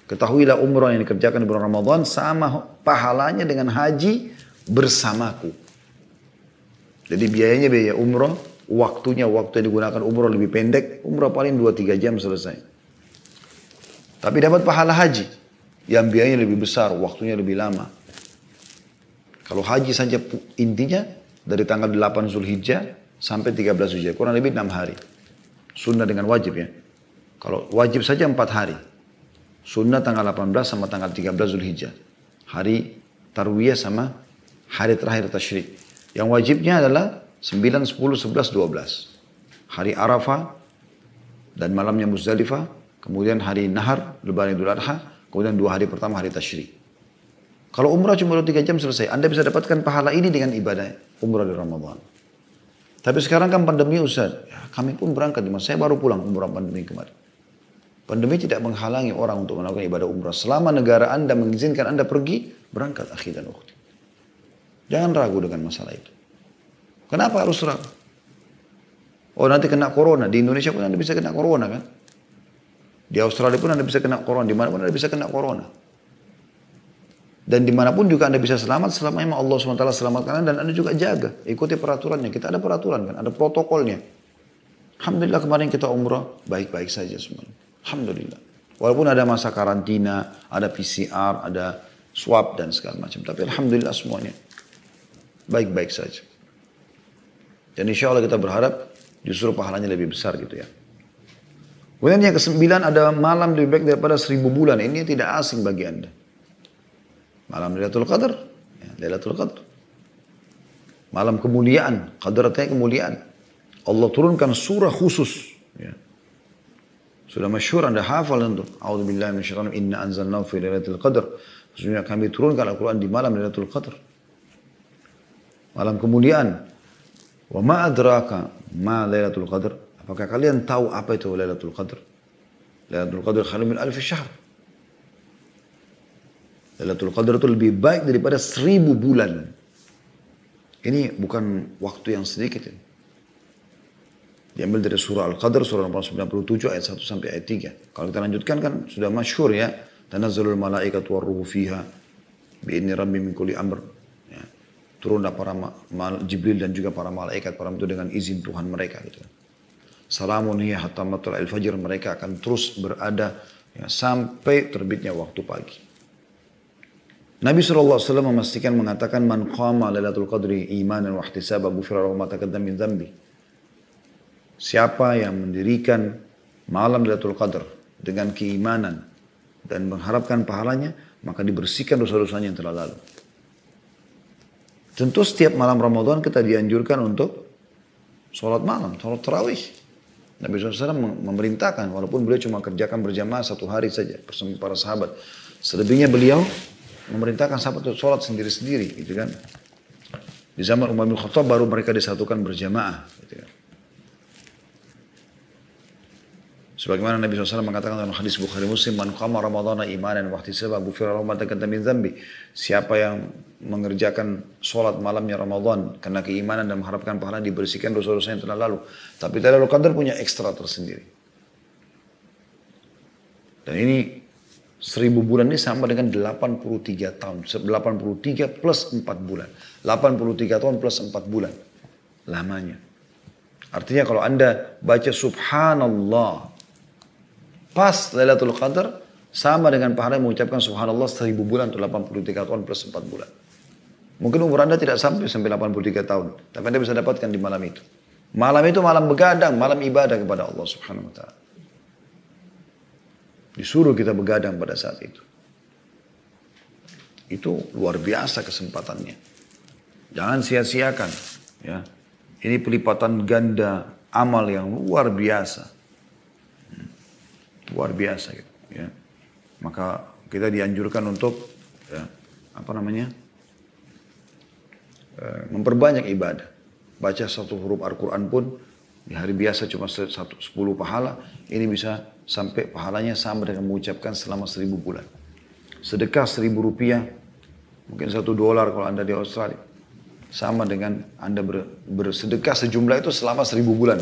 Ketahuilah umrah yang dikerjakan di bulan Ramadan sama pahalanya dengan haji bersamaku. Jadi biayanya biaya umrah, waktu yang digunakan umrah lebih pendek, umrah paling 2-3 jam selesai. Tapi dapat pahala haji, yang biayanya lebih besar, waktunya lebih lama. Kalau haji saja intinya, dari tanggal 8 Zulhijjah sampai 13 Zulhijjah, kurang lebih 6 hari. Sunnah dengan wajib ya. Kalau wajib saja 4 hari. Sunnah tanggal 18 sama tanggal 13 Zulhijjah. Hari Tarwiyah sama hari terakhir Tasyrik. Yang wajibnya adalah 9, 10, 11, 12. Hari Arafah dan malamnya Muzdalifah. Kemudian hari Nahar, Lebaran Idul Adha. Kemudian 2 hari pertama hari Tasyrik. Kalau umrah cuma 2-3 jam selesai. Anda bisa dapatkan pahala ini dengan ibadah umrah di Ramadan. Tapi sekarang kan pandemi Ustaz. Ya, kami pun berangkat. Saya baru pulang umrah pandemi kemarin. Pandemi tidak menghalangi orang untuk melakukan ibadah umrah. Selama negara Anda mengizinkan Anda pergi, berangkat akhi dan ukhti. Jangan ragu dengan masalah itu. Kenapa harus ragu? Oh nanti kena corona. Di Indonesia pun Anda bisa kena corona kan? Di Australia pun Anda bisa kena corona. Di mana pun Anda bisa kena corona. Dan dimanapun juga Anda bisa selamat selama memang Allah SWT selamatkan Anda dan Anda juga jaga. Ikuti peraturannya. Kita ada peraturan kan, ada protokolnya. Alhamdulillah kemarin kita umrah baik-baik saja semuanya. Alhamdulillah. Walaupun ada masa karantina, ada PCR, ada swab dan segala macam. Tapi Alhamdulillah semuanya baik-baik saja. Dan insya Allah kita berharap justru pahalanya lebih besar gitu ya. Kemudian yang ke-9 ada malam lebih baik daripada 1000 bulan. Ini tidak asing bagi Anda. Malam Lailatul Qadar, ya, Lailatul Qadar. Malam kemuliaan, qadar artinya kemuliaan. Allah turunkan surah khusus. Ya. Sudah masyhur Anda hafal tentu. A'udzubillahi minasyaitonir rajim. Inna anzalnahu fi Lailatul Qadar. Sesungguhnya kami turunkan Al-Quran di malam Lailatul Qadar. Malam kemuliaan. Wa ma adraka ma Lailatul Qadar. Apakah kalian tahu apa itu Lailatul Qadar? Lailatul Qadar khairun min alfi syahr. Lailatul Qadar itu lebih baik daripada 1000 bulan. Ini bukan waktu yang sedikit. Ini. Diambil dari surah Al-Qadar, surah nomor 97 ayat 1 sampai ayat 3. Kalau kita lanjutkan kan sudah masyhur ya. Tanazzalul malaikatu warruhu fiha bi'idni rabbi min kulli amr. Ya. Turunlah para Jibril dan juga para malaikat itu dengan izin Tuhan mereka gitu. Salamun hiya hatta matla'il fajr, mereka akan terus berada ya, sampai terbitnya waktu pagi. Nabi SAW memastikan mengatakan man qama lailatul qadri imanan wa ihtisaban ghufira lahu ma taqaddama min dhanbi. Siapa yang mendirikan malam Lailatul Qadar dengan keimanan dan mengharapkan pahalanya, maka dibersihkan dosa-dosanya yang telah lalu. Tentu setiap malam Ramadan kita dianjurkan untuk sholat malam, sholat tarawih. Nabi SAW memerintahkan, walaupun beliau cuma kerjakan berjamaah 1 hari saja bersama para sahabat. Selebihnya beliau memerintahkan sahabat untuk sholat sendiri-sendiri, gitu kan. Di zaman Umar bin Khattab baru mereka disatukan berjamaah, gitu kan. Sebagaimana Nabi SAW mengatakan dalam hadis Bukhari Muslim, man qama ramadhana imanan wa ihtisaban ghufira lahu ma taqaddama min dhanbi. Siapa yang mengerjakan sholat malamnya Ramadan karena keimanan dan mengharapkan pahala, dibersihkan dosa-dosa yang telah lalu. Tapi Lailatul Qadar punya ekstra tersendiri. Dan ini 1000 bulan ini sama dengan 83 tahun. 83 plus 4 bulan. 83 tahun plus 4 bulan. Lamanya. Artinya kalau Anda baca subhanallah pas Lailatul Qadar, sama dengan pahala yang mengucapkan subhanallah 1000 bulan atau 83 tahun plus 4 bulan. Mungkin umur Anda tidak sampai 83 tahun. Tapi Anda bisa dapatkan di malam itu. Malam itu malam begadang, malam ibadah kepada Allah subhanahu wa ta'ala. Disuruh kita begadang pada saat itu. Itu luar biasa kesempatannya. Jangan sia-siakan. Ya. Ini pelipatan ganda amal yang luar biasa. Luar biasa gitu. Ya. Maka kita dianjurkan untuk ya, memperbanyak ibadah. Baca 1 huruf Al-Quran pun Di hari biasa cuma 10 pahala, ini bisa sampai pahalanya sama dengan mengucapkan selama 1000 bulan. Sedekah 1000 rupiah, mungkin $1 kalau Anda di Australia. Sama dengan Anda bersedekah sejumlah itu selama 1000 bulan.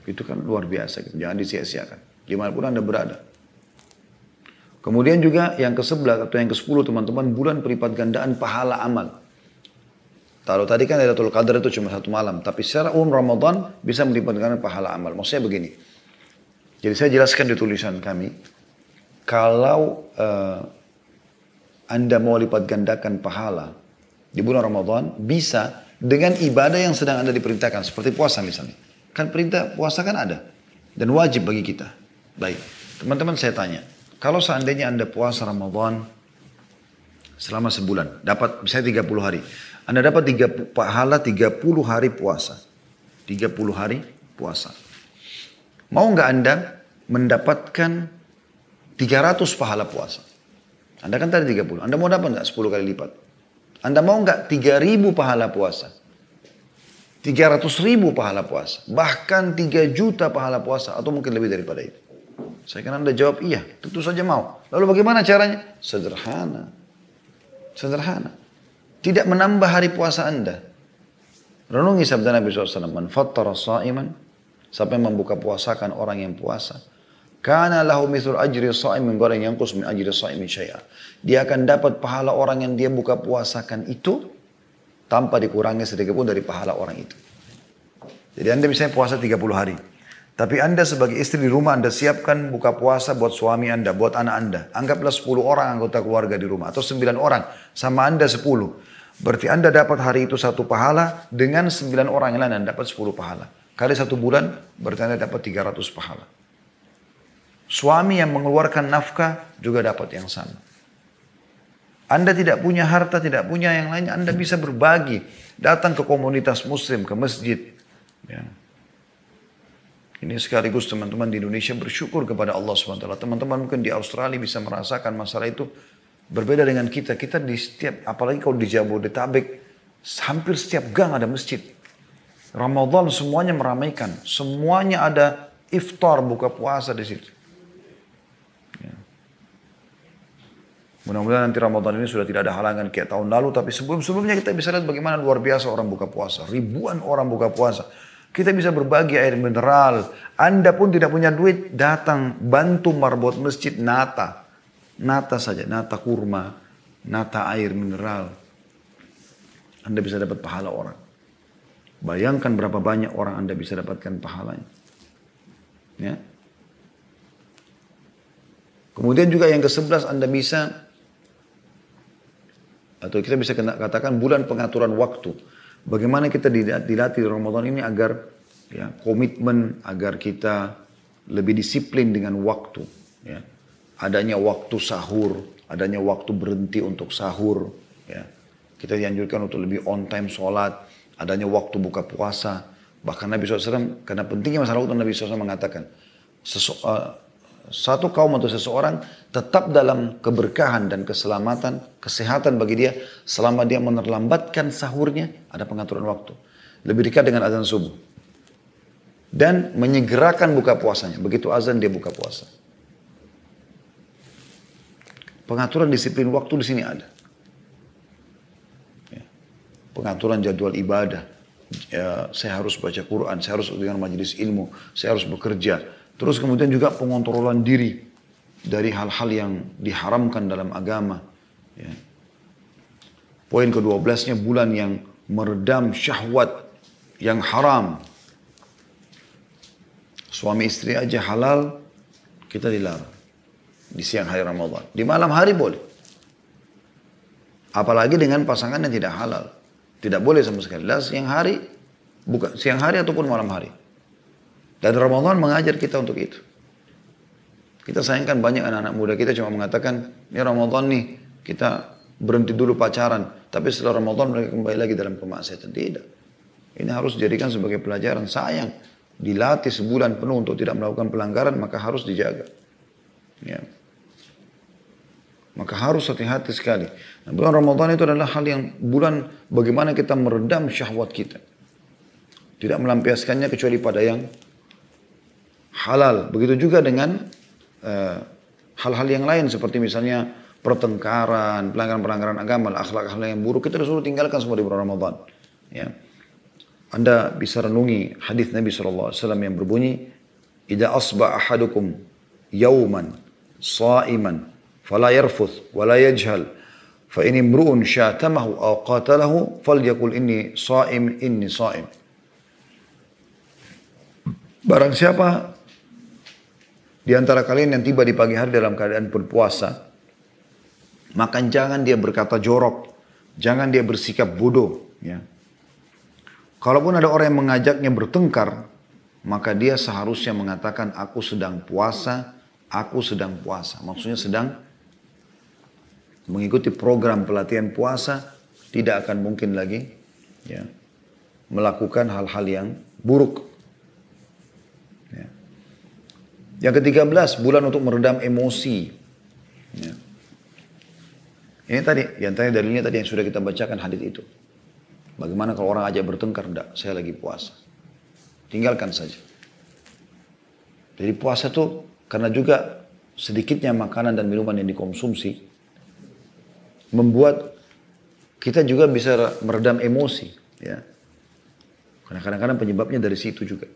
Itu kan luar biasa, gitu. Jangan disia-siakan. Dimanapun Anda berada. Kemudian juga yang ke-11 atau yang ke-10 teman-teman, bulan pelipat gandaan pahala amal. Kalau tadi kan Lailatul Qadar itu cuma 1 malam, tapi secara umum Ramadan bisa melipat gandaan pahala amal. Maksudnya begini. Jadi saya jelaskan di tulisan kami, kalau Anda mau lipat gandakan pahala di bulan Ramadan, bisa dengan ibadah yang sedang Anda diperintahkan, seperti puasa misalnya. Kan perintah puasa kan ada, dan wajib bagi kita. Baik, teman-teman saya tanya, kalau seandainya Anda puasa Ramadan selama sebulan, dapat misalnya 30 hari, Anda dapat pahala 30 hari puasa. 30 hari puasa. Mau nggak Anda mendapatkan 300 pahala puasa? Anda kan tadi 30. Anda mau dapat nggak 10 kali lipat? Anda mau nggak 3000 pahala puasa? 300.000 pahala puasa. Bahkan 3 juta pahala puasa. Atau mungkin lebih daripada itu. Saya kan Anda jawab iya. Tentu saja mau. Lalu bagaimana caranya? Sederhana. Sederhana. Tidak menambah hari puasa Anda. Renungi sabda Nabi SAW. Man fattara sa'iman. Siapa yang membuka puasakan orang yang puasa. Kana lahu mithul ajri sha'imin goreng yangkus min ajri sha'imin syai'a. Dia akan dapat pahala orang yang dia buka puasakan itu tanpa dikurangi sedikit pun dari pahala orang itu. Jadi Anda misalnya puasa 30 hari. Tapi Anda sebagai istri di rumah Anda siapkan buka puasa buat suami Anda, buat anak Anda. Anggaplah 10 orang anggota keluarga di rumah atau 9 orang sama Anda 10. Berarti Anda dapat hari itu 1 pahala dengan 9 orang yang lain Anda dapat 10 pahala. Kali 1 bulan berarti Anda dapat 300 pahala. Suami yang mengeluarkan nafkah juga dapat yang sama. Anda tidak punya harta, tidak punya yang lainnya, Anda bisa berbagi. Datang ke komunitas muslim, ke masjid. Ya. Ini sekaligus teman-teman di Indonesia bersyukur kepada Allah SWT. Teman-teman mungkin di Australia bisa merasakan masalah itu berbeda dengan kita. Kita di setiap, apalagi kalau di Jabodetabek, hampir setiap gang ada masjid. Ramadan semuanya meramaikan. Semuanya ada iftar, buka puasa di situ. Ya. Mudah-mudahan nanti Ramadan ini sudah tidak ada halangan kayak tahun lalu. Tapi sebelum-sebelumnya kita bisa lihat bagaimana luar biasa orang buka puasa. Ribuan orang buka puasa. Kita bisa berbagi air mineral. Anda pun tidak punya duit, datang bantu marbot masjid nata. Nata saja, nata kurma, nata air mineral. Anda bisa dapat pahala orang. Bayangkan berapa banyak orang Anda bisa dapatkan pahalanya. Ya. Kemudian juga yang ke-11 Anda bisa, atau kita bisa katakan bulan pengaturan waktu. Bagaimana kita dilatih di Ramadan ini agar ya, komitmen, agar kita lebih disiplin dengan waktu. Ya. Adanya waktu sahur, adanya waktu berhenti untuk sahur. Ya. Kita dianjurkan untuk lebih on time sholat. Adanya waktu buka puasa. Bahkan Nabi SAW, karena pentingnya masalah waktu, Nabi SAW mengatakan, satu kaum atau seseorang tetap dalam keberkahan dan keselamatan, kesehatan bagi dia, selama dia menerlambatkan sahurnya, ada pengaturan waktu. Lebih dekat dengan azan subuh. Dan menyegerakan buka puasanya. Begitu azan dia buka puasa. Pengaturan disiplin waktu di sini ada. Pengaturan jadwal ibadah. Ya, saya harus baca Quran, saya harus dengan majelis ilmu, saya harus bekerja. Terus kemudian juga pengontrolan diri dari hal-hal yang diharamkan dalam agama. Ya. Poin ke-12-nya bulan yang meredam syahwat yang haram. Suami istri aja halal, kita dilarang. Di siang hari Ramadan. Di malam hari boleh. Apalagi dengan pasangan yang tidak halal. Tidak boleh sama sekali. Siang hari, bukan siang hari ataupun malam hari. Dan Ramadan mengajar kita untuk itu. Kita sayangkan banyak anak-anak muda kita cuma mengatakan, ini Ramadan nih, kita berhenti dulu pacaran. Tapi setelah Ramadan mereka kembali lagi dalam kemaksiatan. Tidak. Ini harus dijadikan sebagai pelajaran. Sayang, dilatih sebulan penuh untuk tidak melakukan pelanggaran, maka harus dijaga. Ya. Maka harus hati-hati sekali. Nah, bulan Ramadan itu adalah hal yang bulan bagaimana kita meredam syahwat kita. Tidak melampiaskannya kecuali pada yang halal. Begitu juga dengan hal-hal yang lain seperti misalnya pertengkaran, pelanggaran-pelanggaran agama, akhlak-akhlak yang buruk, kita disuruh tinggalkan semua di bulan Ramadan. Ya. Anda bisa renungi hadis Nabi SAW yang berbunyi, "Idza asba ahadukum yawman sa'iman fala yarfuth wala yajhal fa in imru'un syatamahu aw qatalahu falyaqul inni sha'im." Barang siapa di antara kalian yang tiba di pagi hari dalam keadaan berpuasa, maka jangan dia berkata jorok, jangan dia bersikap bodoh. Ya. Kalaupun ada orang yang mengajaknya bertengkar, maka dia seharusnya mengatakan, aku sedang puasa, aku sedang puasa. Maksudnya sedang mengikuti program pelatihan puasa, tidak akan mungkin lagi ya, melakukan hal-hal yang buruk. Ya. Yang ke-13, bulan untuk meredam emosi. Ya. Ini tadi, yang tadi dalilnya tadi yang sudah kita bacakan hadis itu. Bagaimana kalau orang ajak bertengkar? Enggak, saya lagi puasa. Tinggalkan saja. Jadi puasa tuh karena juga sedikitnya makanan dan minuman yang dikonsumsi membuat kita juga bisa meredam emosi. Ya. Karena kadang-kadang penyebabnya dari situ juga.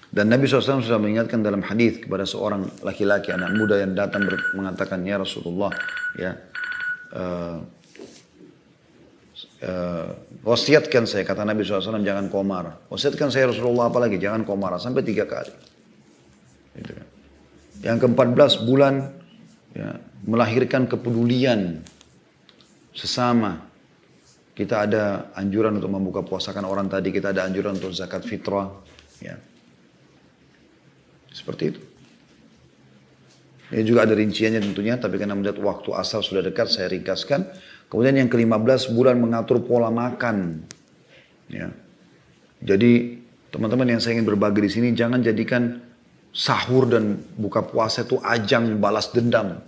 Dan Nabi SAW sudah mengingatkan dalam hadis kepada seorang laki-laki, anak muda yang datang mengatakan, ya Rasulullah, ya, wasiatkan saya, kata Nabi SAW, jangan kau marah. Wasiatkan saya Rasulullah apalagi, jangan kau marah, sampai 3 kali. Gitu kan. Yang ke-14 bulan ya, melahirkan kepedulian sesama. Kita ada anjuran untuk membuka puasakan orang tadi, kita ada anjuran untuk zakat fitrah. Ya. Seperti itu. Ini juga ada rinciannya tentunya, tapi karena melihat waktu asar sudah dekat, saya ringkaskan. Kemudian yang ke-15 bulan mengatur pola makan. Ya. Jadi teman-teman yang saya ingin berbagi di sini, jangan jadikan sahur dan buka puasa itu ajang balas dendam.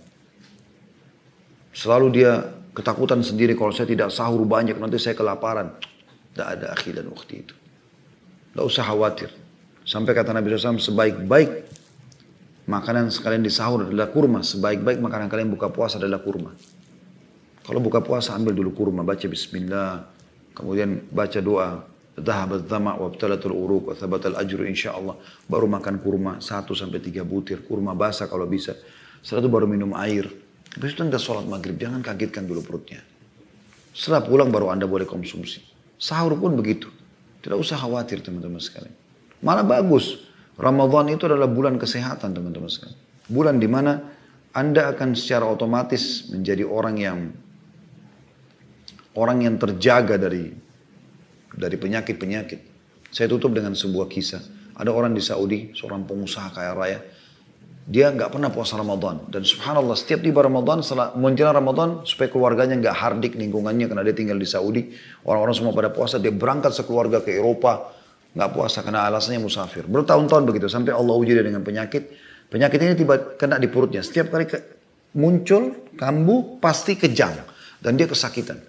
Selalu dia ketakutan sendiri, kalau saya tidak sahur banyak nanti saya kelaparan. Tidak ada akhir dan waktu itu. Tidak usah khawatir. Sampai kata Nabi SAW, sebaik-baik makanan sekalian di sahur adalah kurma. Sebaik-baik makanan kalian buka puasa adalah kurma. Kalau buka puasa ambil dulu kurma, baca bismillah. Kemudian baca doa. Dhahabat dhama' wabtalatul uruq wa thabatal ajru insyaallah. Baru makan kurma 1-3 butir. Kurma basah kalau bisa. Setelah itu baru minum air. Habis itu Anda sholat maghrib. Jangan kagetkan dulu perutnya. Setelah pulang baru Anda boleh konsumsi. Sahur pun begitu. Tidak usah khawatir teman-teman sekalian. Malah bagus. Ramadan itu adalah bulan kesehatan teman-teman sekalian. Bulan di mana Anda akan secara otomatis menjadi orang yang terjaga dari penyakit-penyakit. Saya tutup dengan sebuah kisah. Ada orang di Saudi, seorang pengusaha kaya raya. Dia nggak pernah puasa Ramadan. Dan subhanallah setiap tiba Ramadan, setelah menjelang Ramadan, supaya keluarganya nggak hardik lingkungannya karena dia tinggal di Saudi. Orang-orang semua pada puasa, dia berangkat sekeluarga ke Eropa. Nggak puasa karena alasannya musafir. Bertahun-tahun begitu sampai Allah uji dia dengan penyakit. Penyakit ini tiba kena di perutnya. Setiap kali muncul kambuh pasti kejang dan dia kesakitan.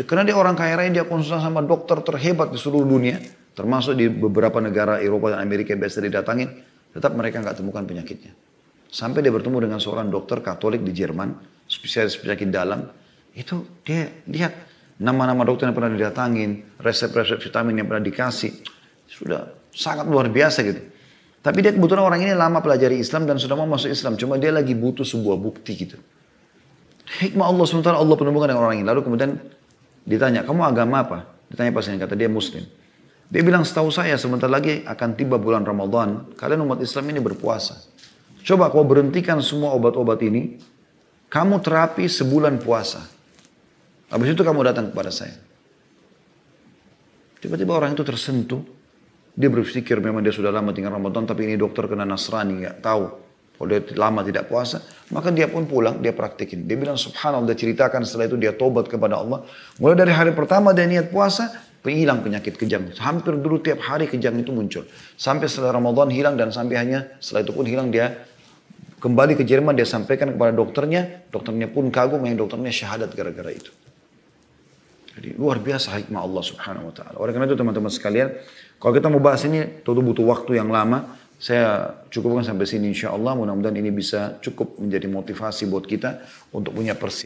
Karena dia orang kaya raya, dia konsultasi sama dokter terhebat di seluruh dunia, termasuk di beberapa negara Eropa dan Amerika yang biasa didatangin, tetap mereka nggak temukan penyakitnya. Sampai dia bertemu dengan seorang dokter Katolik di Jerman, spesialis penyakit dalam. Itu dia lihat nama-nama dokter yang pernah didatangin, resep-resep vitamin yang pernah dikasih, sudah sangat luar biasa gitu. Tapi dia kebetulan orang ini lama pelajari Islam dan sudah mau masuk Islam, cuma dia lagi butuh sebuah bukti gitu. Hikmah Allah sementara Allah penemukan dengan orang ini. Lalu kemudian ditanya, kamu agama apa? Ditanya pasiennya, kata dia Muslim. Dia bilang, setahu saya sebentar lagi akan tiba bulan Ramadan, kalian umat Islam ini berpuasa. Coba kau berhentikan semua obat-obat ini, kamu terapi sebulan puasa. Habis itu kamu datang kepada saya. Tiba-tiba orang itu tersentuh. Dia berpikir memang dia sudah lama tinggal Ramadan, tapi ini dokter kena Nasrani, nggak tahu. Kalau dia lama tidak puasa, maka dia pun pulang, dia praktikin. Dia bilang subhanallah, dia ceritakan setelah itu dia tobat kepada Allah. Mulai dari hari pertama dia niat puasa, hilang penyakit kejang. Hampir dulu tiap hari kejang itu muncul. Sampai setelah Ramadan hilang dan sampai hanya setelah itu pun hilang, dia kembali ke Jerman, dia sampaikan kepada dokternya. Dokternya pun kagum, yang dokternya syahadat gara-gara itu. Jadi luar biasa hikmah Allah subhanahu wa ta'ala. Oleh karena itu teman-teman sekalian, kalau kita mau bahas ini tentu butuh waktu yang lama. Saya cukupkan sampai sini insya Allah. Mudah-mudahan ini bisa cukup menjadi motivasi buat kita untuk punya persiapan.